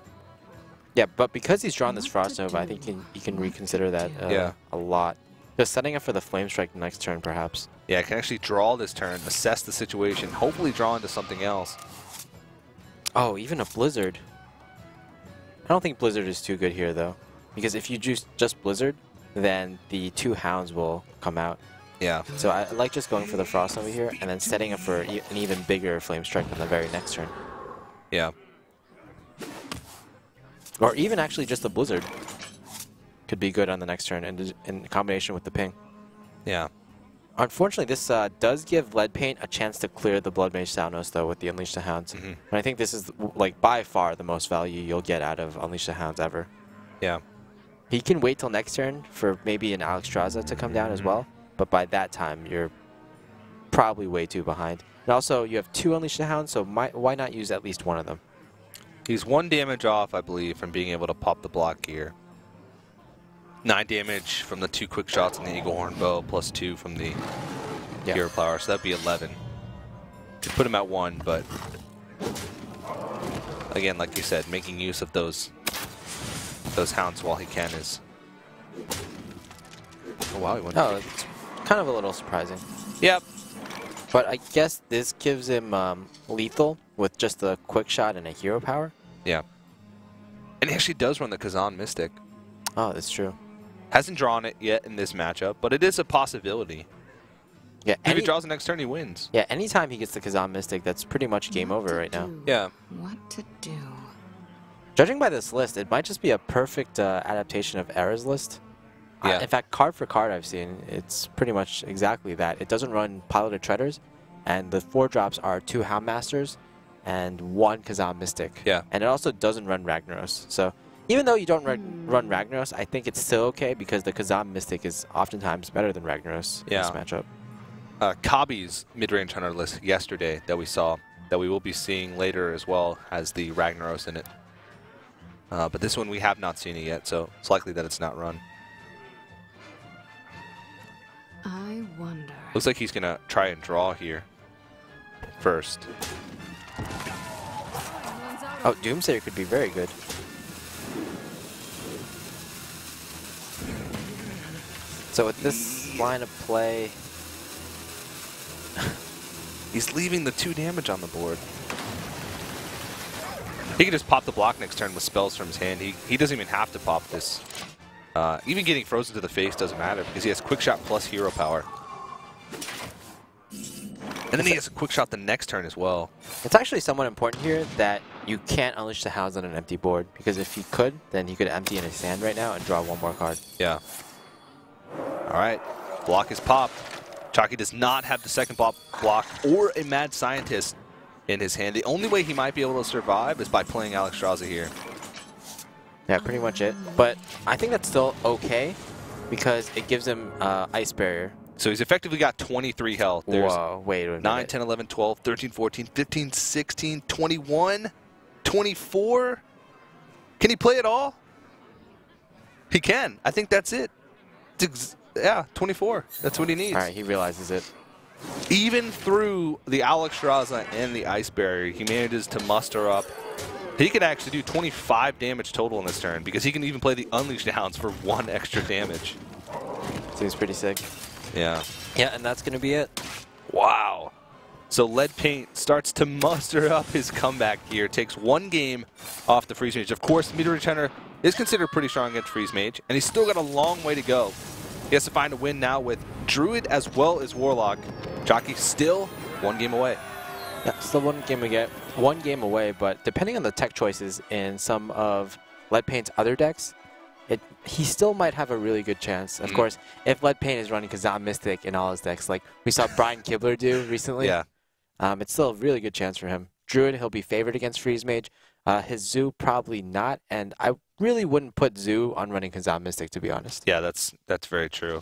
Yeah, but because he's drawn this Frost Nova, I think he can reconsider that a lot. Just setting up for the Flame Strike next turn, perhaps. Yeah, I can actually draw this turn, assess the situation, hopefully draw into something else. Oh, even a Blizzard. I don't think Blizzard is too good here, though. Because if you just Blizzard, then the 2 Hounds will come out. Yeah. So I like just going for the Frost over here, and then setting up for an even bigger Flame Strike on the very next turn. Yeah. Or even actually just the Blizzard could be good on the next turn in combination with the ping. Yeah. Unfortunately, this does give Leadpaint a chance to clear the Blood Mage Soundnose, though, with the Unleash the Hounds. And I think this is, like, by far the most value you'll get out of Unleash the Hounds ever. Yeah. He can wait till next turn for maybe an Alexstrasza to come down as well, but by that time, you're probably way too behind. And also, you have 2 Unleash the Hounds, so why not use at least one of them? He's 1 damage off, I believe, from being able to pop the block gear. 9 damage from the 2 quick shots on the Eagle Horn Bow, plus 2 from the Hero Power, so that'd be 11. Could put him at 1, but again, like you said, making use of those Hounds while he can is... Oh wow, he went... Oh, it's kind of a little surprising. Yep. But I guess this gives him lethal with just a quick shot and a Hero Power. Yeah. And he actually does run the Kazan Mystic. Oh, that's true. Hasn't drawn it yet in this matchup, but it is a possibility. Yeah, If he draws the next turn, he wins. Yeah, anytime he gets the Kazan Mystic, that's pretty much game over right now. Yeah. What to do? Judging by this list, it might just be a perfect adaptation of Era's list. Yeah. In fact, card for card I've seen, it's pretty much exactly that. It doesn't run Piloted Treaders, and the 4 drops are 2 Houndmasters and 1 Kazan Mystic. Yeah. And it also doesn't run Ragnaros. So even though you don't run Ragnaros, I think it's still okay because the Kazan Mystic is oftentimes better than Ragnaros in this matchup. Kabi's mid-range hunter list yesterday that we saw, that we will be seeing later as well, has the Ragnaros in it. But this one we have not seen it yet, so it's likely that it's not run. I wonder. Looks like he's going to try and draw here first. Oh, Doomsayer could be very good. So with this line of play... He's leaving the 2 damage on the board. He can just pop the block next turn with spells from his hand. He doesn't even have to pop this. Even getting frozen to the face doesn't matter because he has quick shot plus hero power. And then he has a quick shot the next turn as well. It's actually somewhat important here that you can't unleash the Hounds on an empty board, because if he could, then he could empty in his hand right now and draw 1 more card. Yeah. All right. Block is popped. Chakki does not have the second block or a Mad Scientist in his hand. The only way he might be able to survive is by playing Alexstrasza here. Yeah, pretty much it. But I think that's still okay because it gives him Ice Barrier. So he's effectively got 23 health. There's Whoa, wait a minute. 9, 10, 11, 12, 13, 14, 15, 16, 21, 24. Can he play it all? He can. I think that's it. Yeah, 24. That's what he needs. All right, he realizes it. Even through the Alexstrasza and the Ice Barrier, he manages to muster up. He could actually do 25 damage total in this turn because he can even play the Unleashed Hounds for 1 extra damage. Seems pretty sick. Yeah. Yeah, and that's going to be it. Wow. So Leadpaint starts to muster up his comeback here. Takes 1 game off the Freeze Mage. Of course, Mid-Range Hunter is considered pretty strong against Freeze Mage, and he's still got a long way to go. He has to find a win now with Druid as well as Warlock. Chakki still 1 game away. Yeah, still 1 game away, but depending on the tech choices in some of Leadpaint's other decks, he still might have a really good chance. Of course, if Leadpaint is running Kazan Mystic in all his decks, like we saw Brian Kibler do recently, it's still a really good chance for him. Druid, he'll be favored against Freeze Mage. His Zoo, probably not, and I really wouldn't put Zoo on running Kazan Mystic, to be honest. Yeah, that's very true.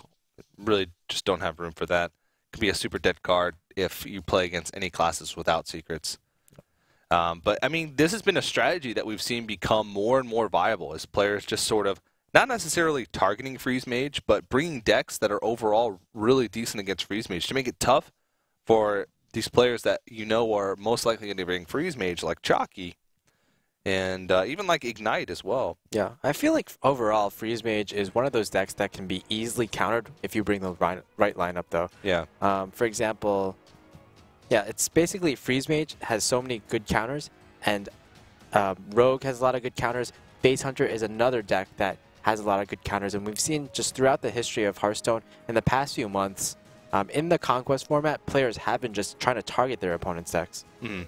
Really just don't have room for that. Could be a super dead card if you play against any classes without secrets. But, I mean, this has been a strategy that we've seen become more and more viable as players just sort of, not necessarily targeting Freeze Mage, but bringing decks that are overall really decent against Freeze Mage to make it tough for these players that you know are most likely going to bring Freeze Mage, like Chakki, and even like Ignite as well. Yeah, I feel like overall, Freeze Mage is one of those decks that can be easily countered if you bring the right lineup, though. Yeah. For example, yeah, it's basically Freeze Mage has so many good counters, and Rogue has a lot of good counters. Base Hunter is another deck that has a lot of good counters, and we've seen just throughout the history of Hearthstone in the past few months, in the Conquest format, players have been just trying to target their opponent's decks. Mm.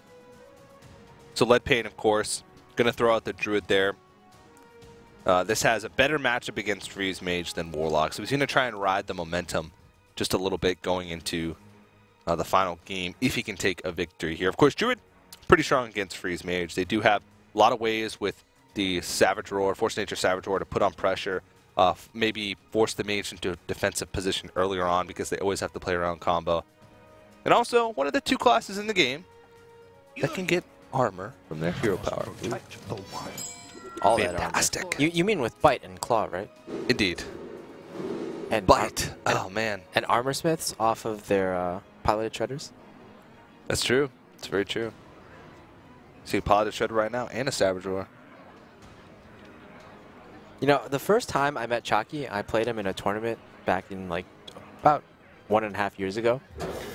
So Leadpaint, of course, going to throw out the Druid there. This has a better matchup against Freeze Mage than Warlock, so he's going to try and ride the momentum just a little bit going into the final game if he can take a victory here. Of course, Druid, pretty strong against Freeze Mage. They do have a lot of ways with the Savage Roar, Force Nature Savage Roar to put on pressure, maybe force the mage into a defensive position earlier on because they always have to play around combo. And also, one of the 2 classes in the game that can get armor from their hero power. All fantastic. That armor. You mean with Bite and Claw, right? Indeed. And Bite. Oh, man. And Armor Smiths off of their piloted shredders? That's true. It's very true. See a piloted shredder right now and a Savage Roar. You know, the first time I met Chakki, I played him in a tournament back in like about 1.5 years ago.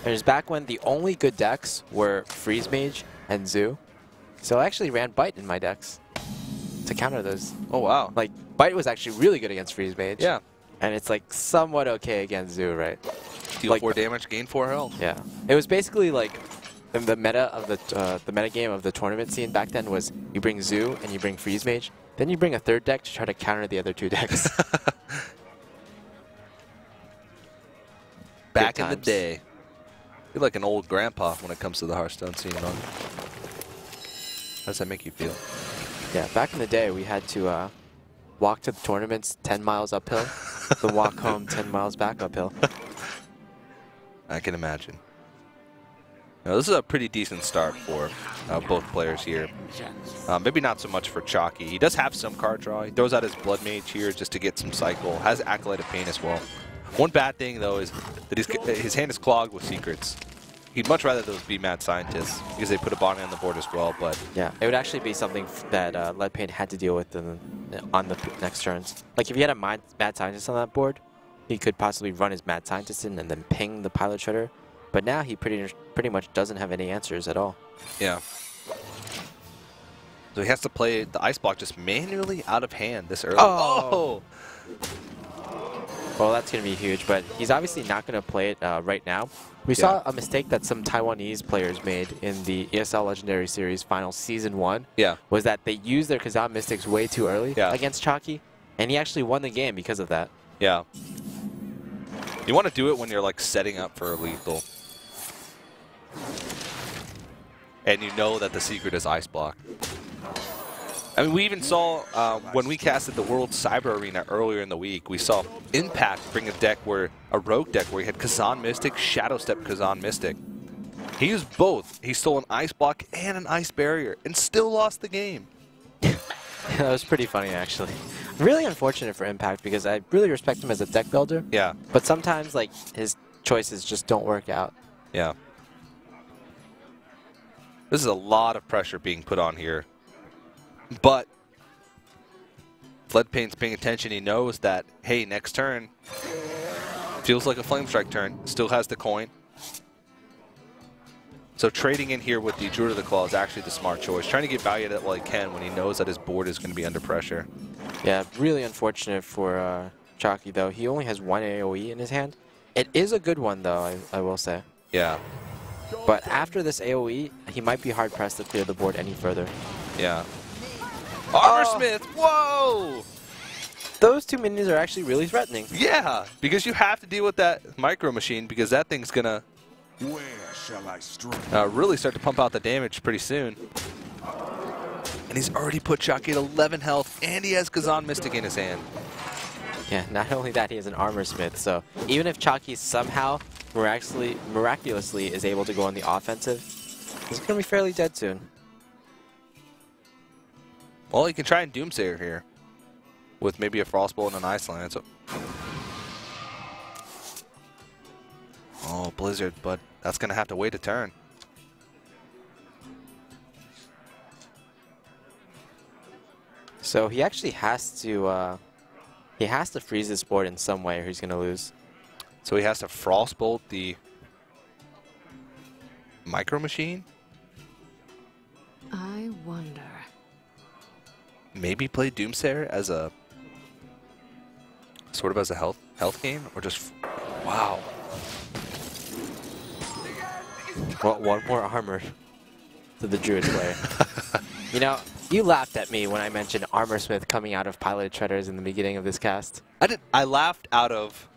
It was back when the only good decks were Freeze Mage and Zoo. So I actually ran Bite in my decks to counter those. Oh, wow. Like, Bite was actually really good against Freeze Mage. Yeah. And it's like somewhat okay against Zoo, right? Deal like, 4 damage, gain 4 health. Yeah. It was basically like the meta of the meta game of the tournament scene back then was you bring Zoo and you bring Freeze Mage. Then you bring a third deck to try to counter the other 2 decks. Back in the day. You're like an old grandpa when it comes to the Hearthstone scene, man. How does that make you feel? Yeah, back in the day, we had to walk to the tournaments 10 miles uphill, then walk home 10 miles back uphill. I can imagine. Now, this is a pretty decent start for both players here. Maybe not so much for Chakki. He does have some card draw. He throws out his Blood Mage here just to get some cycle. Has Acolyte of Pain as well. One bad thing, though, is that his hand is clogged with secrets. He'd much rather those be Mad Scientists because they put a bounty on the board as well. But yeah, it would actually be something that Leadpaint had to deal with on the next turns. Like if he had a Mad Scientist on that board, he could possibly run his Mad Scientist in and then ping the Pilot Shredder. But now he pretty much doesn't have any answers at all. Yeah. So he has to play the Ice Block just manually out of hand this early. Oh! Well, that's going to be huge, but he's obviously not going to play it right now. We saw a mistake that some Taiwanese players made in the ESL Legendary Series Final Season 1. Yeah. Was that they used their Kazan Mystics way too early against Chakki, and he actually won the game because of that. Yeah. You want to do it when you're like setting up for a lethal. And you know that the secret is Ice Block. I mean, we even saw when we casted the World Cyber Arena earlier in the week, we saw Impact bring a rogue deck where he had Kazan Mystic, Shadow Step Kazan Mystic. He used both. He stole an Ice Block and an Ice Barrier and still lost the game. That was pretty funny, actually. Really unfortunate for Impact because I really respect him as a deck builder. Yeah. But sometimes, like, his choices just don't work out. Yeah. This is a lot of pressure being put on here. But Leadpaint's paying attention. He knows that, hey, next turn feels like a Flame Strike turn. Still has the coin. So trading in here with the Druid of the Claw is actually the smart choice. Trying to get value at it while he can when he knows that his board is going to be under pressure. Yeah, really unfortunate for Chakki, though. He only has 1 AoE in his hand. It is a good one, though, I will say. Yeah. But after this AoE, he might be hard-pressed to clear the board any further. Yeah. Armor Smith, whoa! Those 2 minions are actually really threatening. Yeah, because you have to deal with that Micro Machine because that thing's going to Where shall I strike? really start to pump out the damage pretty soon. And he's already put Chakki at 11 health, and he has Kazan Mystic in his hand. Yeah, not only that, he has an Armor Smith, so even if Chakki somehow miraculously is able to go on the offensive, he's going to be fairly dead soon. Well, he can try and Doomsayer here with maybe a Frostbolt and an Ice Lance. So. Oh, Blizzard, but that's going to have to wait a turn. So he actually has to freeze this board in some way or he's going to lose. So he has to Frostbolt the Micro Machine? I wonder. Maybe play Doomsayer as a sort of as a health game, or just wow. Well, one more armor to the Druid player. You know, you laughed at me when I mentioned Armor Smith coming out of piloted shredders in the beginning of this cast. I laughed out of,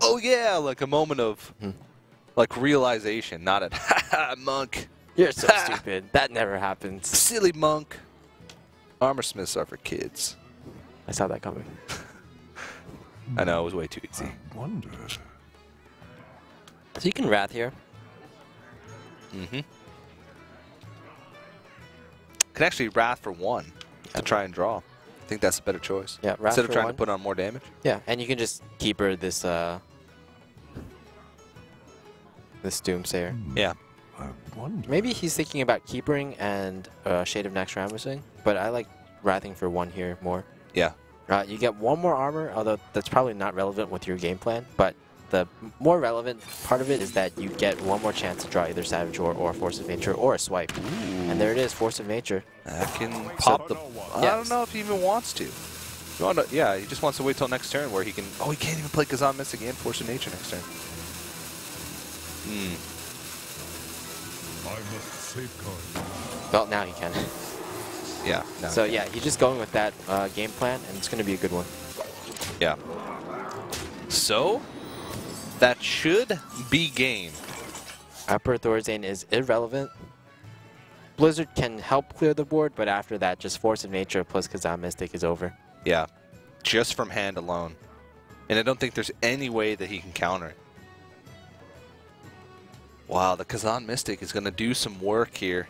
oh yeah, like a moment of like realization, not at haha monk. You're so stupid. That never happens. Silly monk. Armor Smiths are for kids. I saw that coming. I know, it was way too easy. Wonder. So you can Wrath here. Mm-hmm. Can actually Wrath for 1 to try and draw. I think that's a better choice. Yeah, Wrath instead of for trying 1. to put on more damage. Yeah, and you can just keeper this this Doomsayer. Yeah. I wonder. Maybe he's thinking about keepering and Shade of Next Ramusing, but I like Wrathing for 1 here more. Yeah. You get 1 more armor, although that's probably not relevant with your game plan, but the more relevant part of it is that you get 1 more chance to draw either Savage or Force of Nature or a swipe. And there it is, Force of Nature. That can pop the... I don't know if he even wants to. You want to. Yeah, he just wants to wait till next turn where he can... Oh, he can't even play Kazan Mystic and Force of Nature next turn. I must safeguard. Well, now he can. Yeah. No. So yeah, he's just going with that game plan, and it's going to be a good one. Yeah. So, that should be game. Emperor Thorazane is irrelevant. Blizzard can help clear the board, but after that, just Force of Nature plus Kazan Mystic is over. Yeah. Just from hand alone. And I don't think there's any way that he can counter it. Wow, the Kazan Mystic is going to do some work here.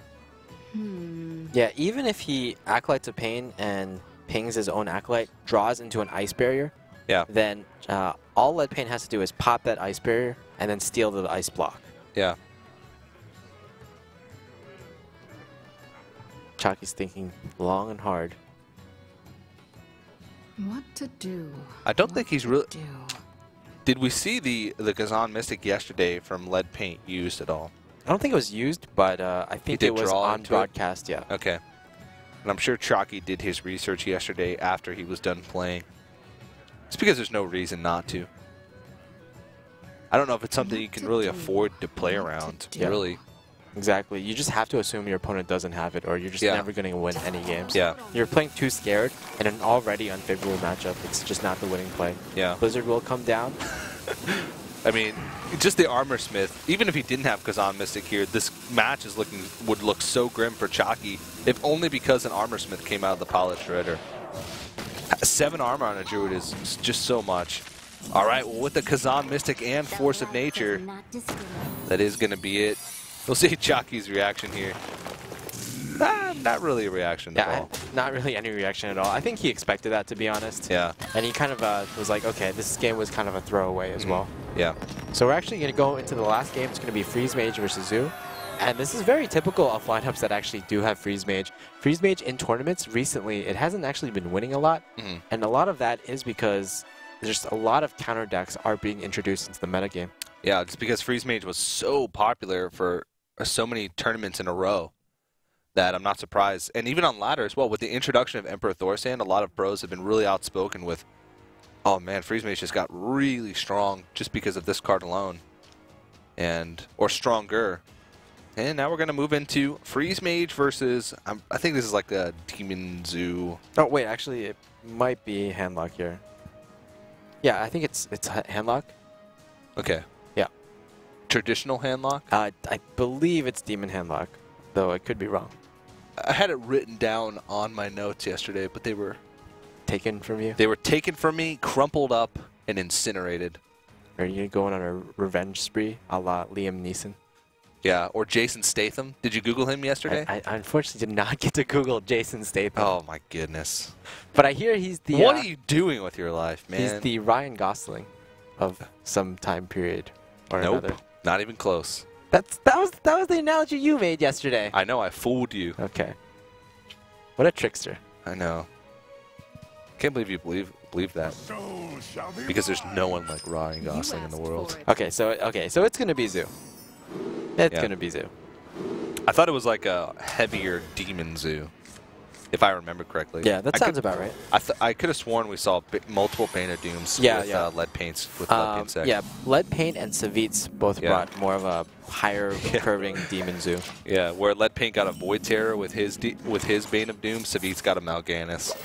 Yeah, even if he Acolytes of Pain and pings his own Acolyte, draws into an Ice Barrier, Yeah. then all Leadpaint has to do is pop that Ice Barrier and then steal the Ice Block. Yeah. Chakki's thinking long and hard. What to do? I don't think he's really... Do. Did we see the Kazan Mystic yesterday from Leadpaint used at all? I don't think it was used, but I think did it was draw on into it? broadcast, yeah. Okay. And I'm sure Chakki did his research yesterday after he was done playing. It's because there's no reason not to. I don't know if it's something you can really afford to play around, Yeah. really. Exactly. You just have to assume your opponent doesn't have it, or you're just Yeah. never going to win any games. Yeah. You're playing too scared in an already unfavorable matchup. It's just not the winning play. Yeah. Blizzard will come down. I mean, just the Armor Smith, even if he didn't have Kazan Mystic here, this match would look so grim for Chakki, if only because an Armor Smith came out of the Polished Shredder. 7 armor on a Druid is just so much. All right, well, with the Kazan Mystic and Force of Nature, that is going to be it. We'll see Chakki's reaction here. Not really a reaction at Yeah, all. not really any reaction at all. I think he expected that, to be honest. Yeah, And he kind of was like, okay, this game was kind of a throwaway as well. yeah. So we're actually going to go into the last game. It's going to be Freeze Mage versus Zoo. And this is very typical of lineups that actually do have Freeze Mage. Freeze Mage in tournaments recently, it hasn't actually been winning a lot. And a lot of that is because there's just a lot of counter decks are being introduced into the metagame. Yeah, just because Freeze Mage was so popular for so many tournaments in a row that I'm not surprised. And even on ladder as well, with the introduction of Emperor Thorazane, a lot of pros have been really outspoken with, oh man, Freeze Mage just got really strong just because of this card alone. Or stronger. And now we're going to move into Freeze Mage versus, I think this is like the Demon Zoo. Oh, wait, actually, it might be Handlock here. Yeah, I think it's Handlock. Okay. Yeah. Traditional handlock? I believe it's Demon Handlock, though I could be wrong. I had it written down on my notes yesterday, but they were Taken from you? taken from me, crumpled up, and incinerated. Are you going on a revenge spree a la Liam Neeson? Yeah, or Jason Statham. Did you Google him yesterday? I unfortunately did not get to Google Jason Statham. Oh my goodness. But I hear he's the What are you doing with your life, man? he's the Ryan Gosling of some time period or Nope. another. Not even close. That was the analogy you made yesterday. I know I fooled you. Okay. What a trickster. I know. Can't believe you believe that. So shall be Because there's no one like Ryan Gosling in the world. Okay, so it's gonna be Zoo. It's Yeah. gonna be Zoo. I thought it was like a heavier Demon Zoo, if I remember correctly. Yeah, that I sounds could, about right. I could have sworn we saw multiple Bane of Dooms Yeah, with yeah. lead paints with lead paint sec. Yeah, Leadpaint and Savitz both Yeah. brought more of a higher curving Demon Zoo. Yeah, where lead paint got a Void Terror with his Bane of Doom, Savitz got a Mal'Ganis.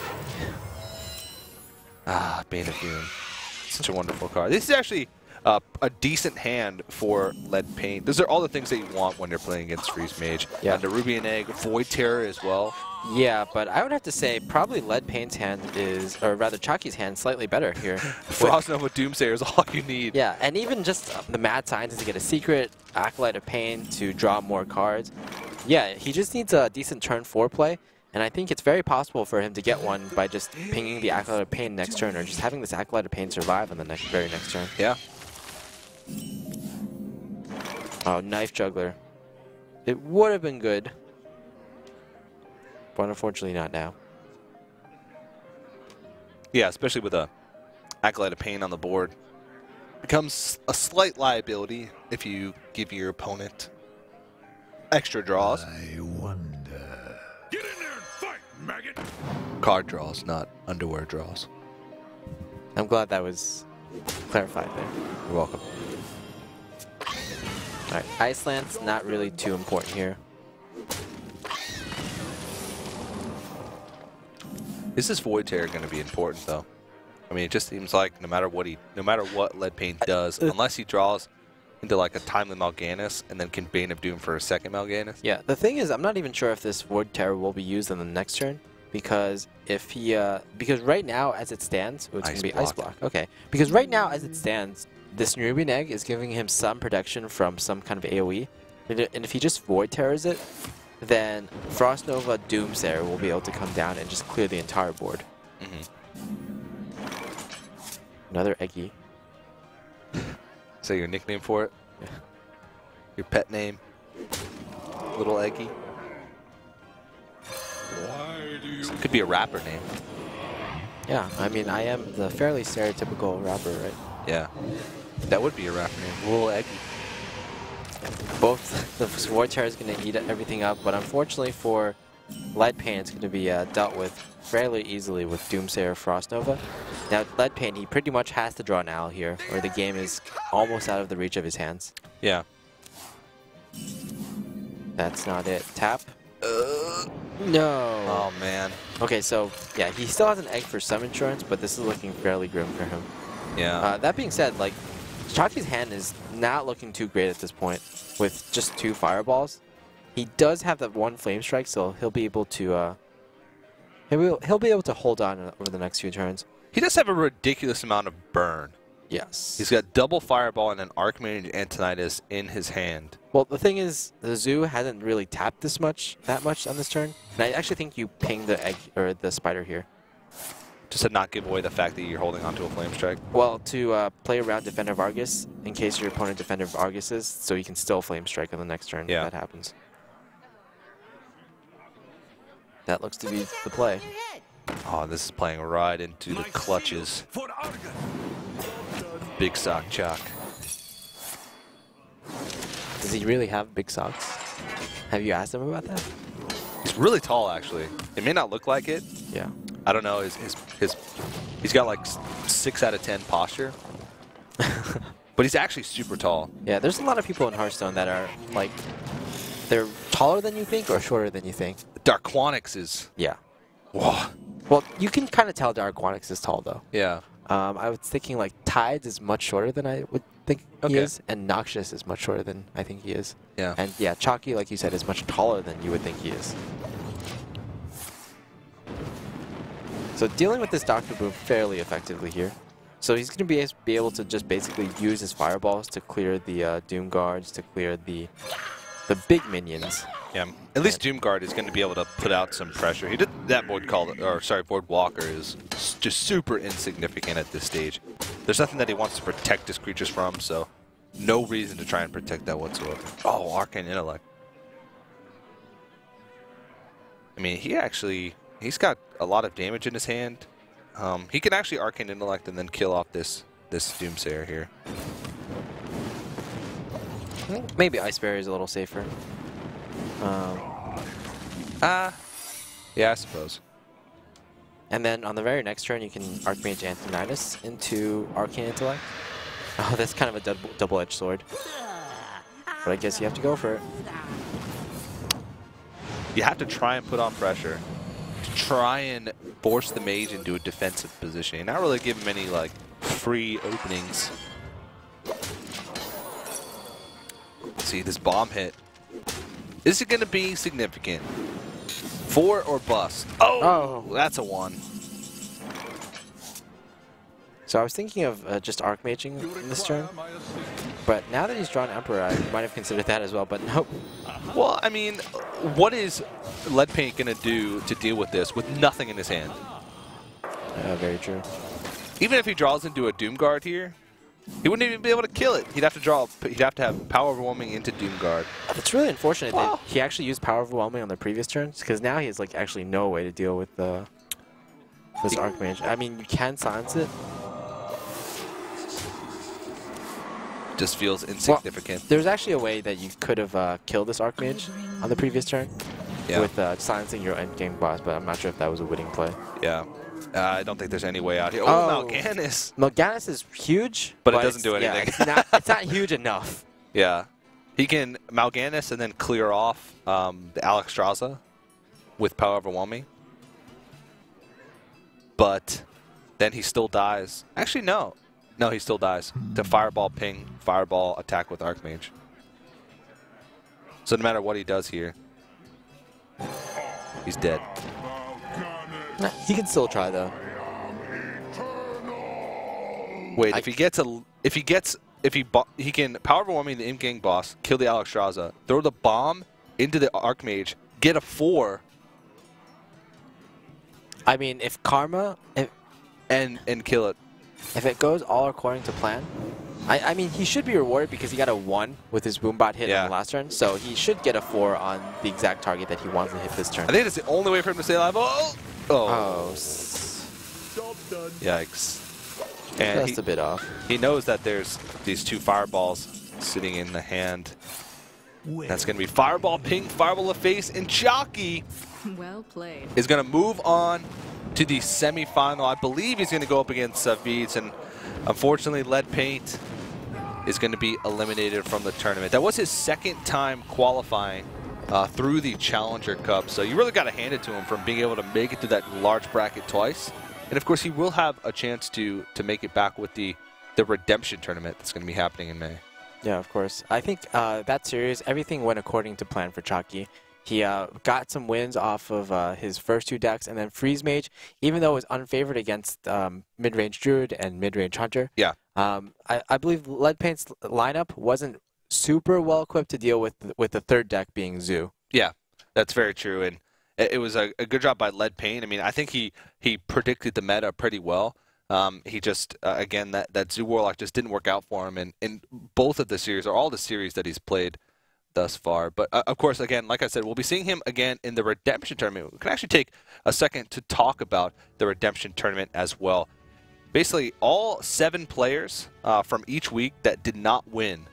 Ah, Bane of Doom. Such a wonderful card. This is actually a decent hand for lead paint. Those are all the things that you want when you're playing against Freeze Mage. Yeah. And the Ruby and Egg, Void Terror as well. Yeah, but I would have to say probably Leadpaint's hand is, or rather Chakki's hand, slightly better here. Frost Nova Doomsayer is all you need. Yeah, and even just the Mad Scientist to get a secret, Acolyte of Pain to draw more cards. Yeah, he just needs a decent turn 4 play, and I think it's very possible for him to get one by just pinging the Acolyte of Pain next turn, or just having this Acolyte of Pain survive on the very next turn. Yeah. Oh, Knife Juggler. It would have been good, but unfortunately not now. Yeah, especially with a Acolyte of Pain on the board. Becomes a slight liability if you give your opponent extra draws. I wonder. Get in there and fight, maggot! Card draws, not underwear draws. I'm glad that was clarified there. You're welcome. All right, Iceland's not really too important here. Is this Void Terror going to be important though? I mean, it just seems like no matter what lead paint does, unless he draws into like a timely Mal'Ganis and then can Bane of Doom for a second Mal'Ganis. Yeah, the thing is, I'm not even sure if this Void Terror will be used on the next turn, because if he, because right now as it stands, oh, it's going to be Ice Block. Okay, because right now as it stands, this Nerubian Egg is giving him some protection from some kind of AoE, and if he just Void Terrors it, then Frost Nova Doomsayer will be able to come down and just clear the entire board. Another Eggy. Is that your nickname for it? Yeah. Your pet name? Little Eggy? Why do you Could be a rapper name. Yeah, I mean, I am the fairly stereotypical rapper, right? Yeah. That would be a rapper name. Little Eggy. Both the Void Terror is going to eat everything up, but unfortunately for Leadpaint, it's going to be dealt with fairly easily with Doomsayer Frost Nova. Now, Leadpaint, he pretty much has to draw an owl here, or the game is almost out of the reach of his hands. Yeah. That's not it. Tap. No. Oh man. Okay, so yeah, he still has an egg for some insurance, but this is looking fairly grim for him. Yeah. That being said, like, Chakki's hand is not looking too great at this point with just 2 fireballs. He does have that 1 flame strike, so he'll be able to he'll be able to hold on over the next few turns. He does have a ridiculous amount of burn. Yes. He's got double fireball and an Archmage Antonitis in his hand. Well, the thing is, the Zoo hasn't really tapped that much on this turn, and I actually think you ping the egg or the spider here. Just to not give away the fact that you're holding onto a flame strike. Well, to play around Defender of Argus in case your opponent Defender of Argus is, so you can still flame strike on the next turn Yeah. if that happens. That looks to be the play. Oh, this is playing right into the clutches. Big sock Chuck. Does he really have big socks? Have you asked him about that? He's really tall, actually. It may not look like it. Yeah. I don't know. He's got like 6 out of 10 posture. But he's actually super tall. Yeah, there's a lot of people in Hearthstone that are, like, they're taller than you think or shorter than you think. Darquanix is... Yeah. Whoa. Well, you can kind of tell Darquanix is tall, though. Yeah. I was thinking, like, Tides is much shorter than I would think he Okay. is, and Noxious is much shorter than I think he is. Yeah. And, yeah, Chakki, like you said, is much taller than you would think he is. So dealing with this Dr. Boom fairly effectively here. So he's going to be able to just basically use his fireballs to clear the Doom Guards, to clear the big minions. Yeah. At least Doomguard is going to be able to put out some pressure. He did that Void Walker is just super insignificant at this stage. There's nothing that he wants to protect his creatures from, so no reason to try and protect that whatsoever. Oh, Arcane Intellect. I mean, he's got a lot of damage in his hand. He can actually Arcane Intellect and then kill off this Doomsayer here. I think maybe Ice Barrier is a little safer. Yeah, I suppose. And then on the very next turn, you can Archmage Anthonitis into Arcane Intellect. Oh, that's kind of a double-edged sword. But I guess you have to go for it. You have to try and put on pressure to try and force the mage into a defensive position and not really give him any like free openings. See this bomb hit. Is it going to be significant? 4 or bust? Oh, that's a 1. So I was thinking of just Archmaging in this turn. But now that he's drawn Emperor, I might have considered that as well, but nope. Well, I mean, what is Leadpaint going to do to deal with this with nothing in his hand? Very true. Even if he draws into a Doomguard here, he wouldn't even be able to kill it. He'd have to have Power Overwhelming into Doomguard. It's really unfortunate that he actually used Power Overwhelming on the previous turns, because now he has like actually no way to deal with this Archmage. I mean, you can silence it. Just feels insignificant. Well, there's actually a way that you could have killed this Archmage on the previous turn with silencing your endgame boss, but I'm not sure if that was a winning play. Yeah. I don't think there's any way out here. Oh, Mal'Ganis. Mal'Ganis is huge, but it doesn't do anything. Yeah, it's not huge enough. Yeah. He can Mal'Ganis and then clear off the Alexstrasza with Power Overwhelming. But then he still dies. Actually, no. No, he still dies. To Fireball Ping, Fireball attack with Archmage. So no matter what he does here, he's dead. He can still try though. Wait, he can Power Overwhelming the in-game boss, kill the Alexstrasza, throw the bomb into the Archmage, get a 4. I mean, if Karma, and kill it. If it goes all according to plan, I mean, he should be rewarded because he got a 1 with his Boombot hit on the last turn, so he should get a 4 on the exact target that he wants to hit this turn. I think it's the only way for him to stay alive. Oh! Yikes. And that's a bit off. He knows that there's these 2 fireballs sitting in the hand. That's going to be Fireball Ping, Fireball the face, and Chakki Well played. is going to move on to the semifinal. I believe he's going to go up against VODs, and unfortunately Leadpaint is going to be eliminated from the tournament. That was his 2nd time qualifying through the Challenger Cup, so you really got to hand it to him from being able to make it through that large bracket twice. And of course he will have a chance to make it back with the Redemption tournament that's going to be happening in May. Yeah, of course. I think that series, everything went according to plan for Chakki. He got some wins off of his first 2 decks, and then Freeze Mage, even though it was unfavored against mid-range Druid and mid-range Hunter. Yeah. I believe Leadpaint's lineup wasn't super well equipped to deal with the 3rd deck being Zoo. Yeah, that's very true, and it was a good job by Leadpaint. I mean, I think he predicted the meta pretty well. He just, again, that Zoo Warlock just didn't work out for him in both of the series, or all the series that he's played thus far. But of course, again, like I said, we'll be seeing him again in the Redemption tournament. We can actually take a second to talk about the Redemption tournament as well. Basically, all 7 players from each week that did not win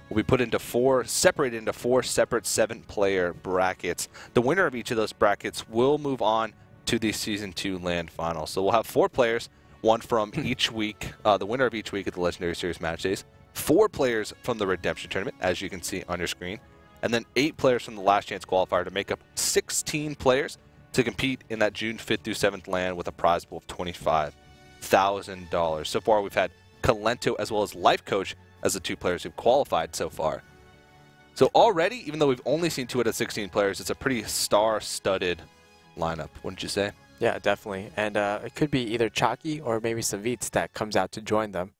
will be put into separated into 4 separate 7-player brackets. The winner of each of those brackets will move on to the Season 2 Land Final. So we'll have 4 players, 1 from each week, the winner of each week at the Legendary Series match days, 4 players from the Redemption tournament, as you can see on your screen, and then 8 players from the Last Chance qualifier to make up 16 players to compete in that June 5th through 7th land with a prize pool of $25,000. So far, we've had Kalento as well as Life Coach as the 2 players who've qualified so far. So already, even though we've only seen 2 out of 16 players, it's a pretty star-studded lineup, wouldn't you say? Yeah, definitely. And it could be either Chakki or maybe Savitz that comes out to join them.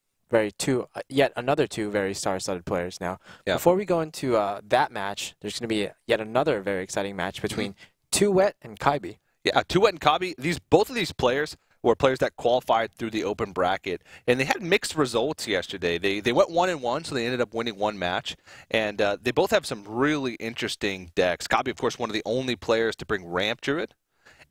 Yet another 2 very star-studded players now. Yeah. Before we go into that match, there's going to be yet another very exciting match between 2wet and Kaibi. Yeah, 2wet and Kaibi, both of these players were players that qualified through the open bracket, and they had mixed results yesterday. They went 1-1, so they ended up winning 1 match, and they both have some really interesting decks. Kaibi, of course, one of the only players to bring Ramp Druid,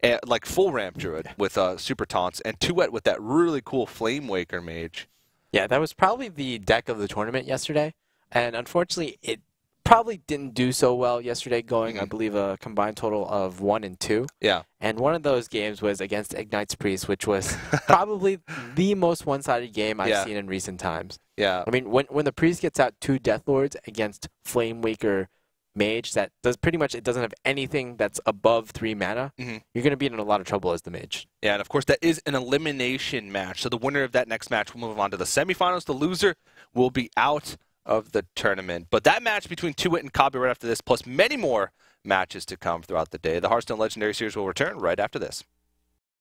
and, like full ramp druid with super taunts, and Tuet with that really cool Flame Waker mage. Yeah, that was probably the deck of the tournament yesterday, and unfortunately, it probably didn't do so well yesterday, going, I believe, a combined total of 1 and 2. Yeah. And one of those games was against Ignite's Priest, which was probably the most one-sided game I've seen in recent times. Yeah. I mean, when the Priest gets out 2 Death Lords against Flame Waker Mage, that does pretty much, it doesn't have anything that's above 3 mana, you're going to be in a lot of trouble as the Mage. Yeah, and of course, that is an elimination match. So the winner of that next match will move on to the semifinals. The loser will be out of the tournament. But that match between Tuet and Kabe right after this, plus many more matches to come throughout the day. The Hearthstone Legendary Series will return right after this.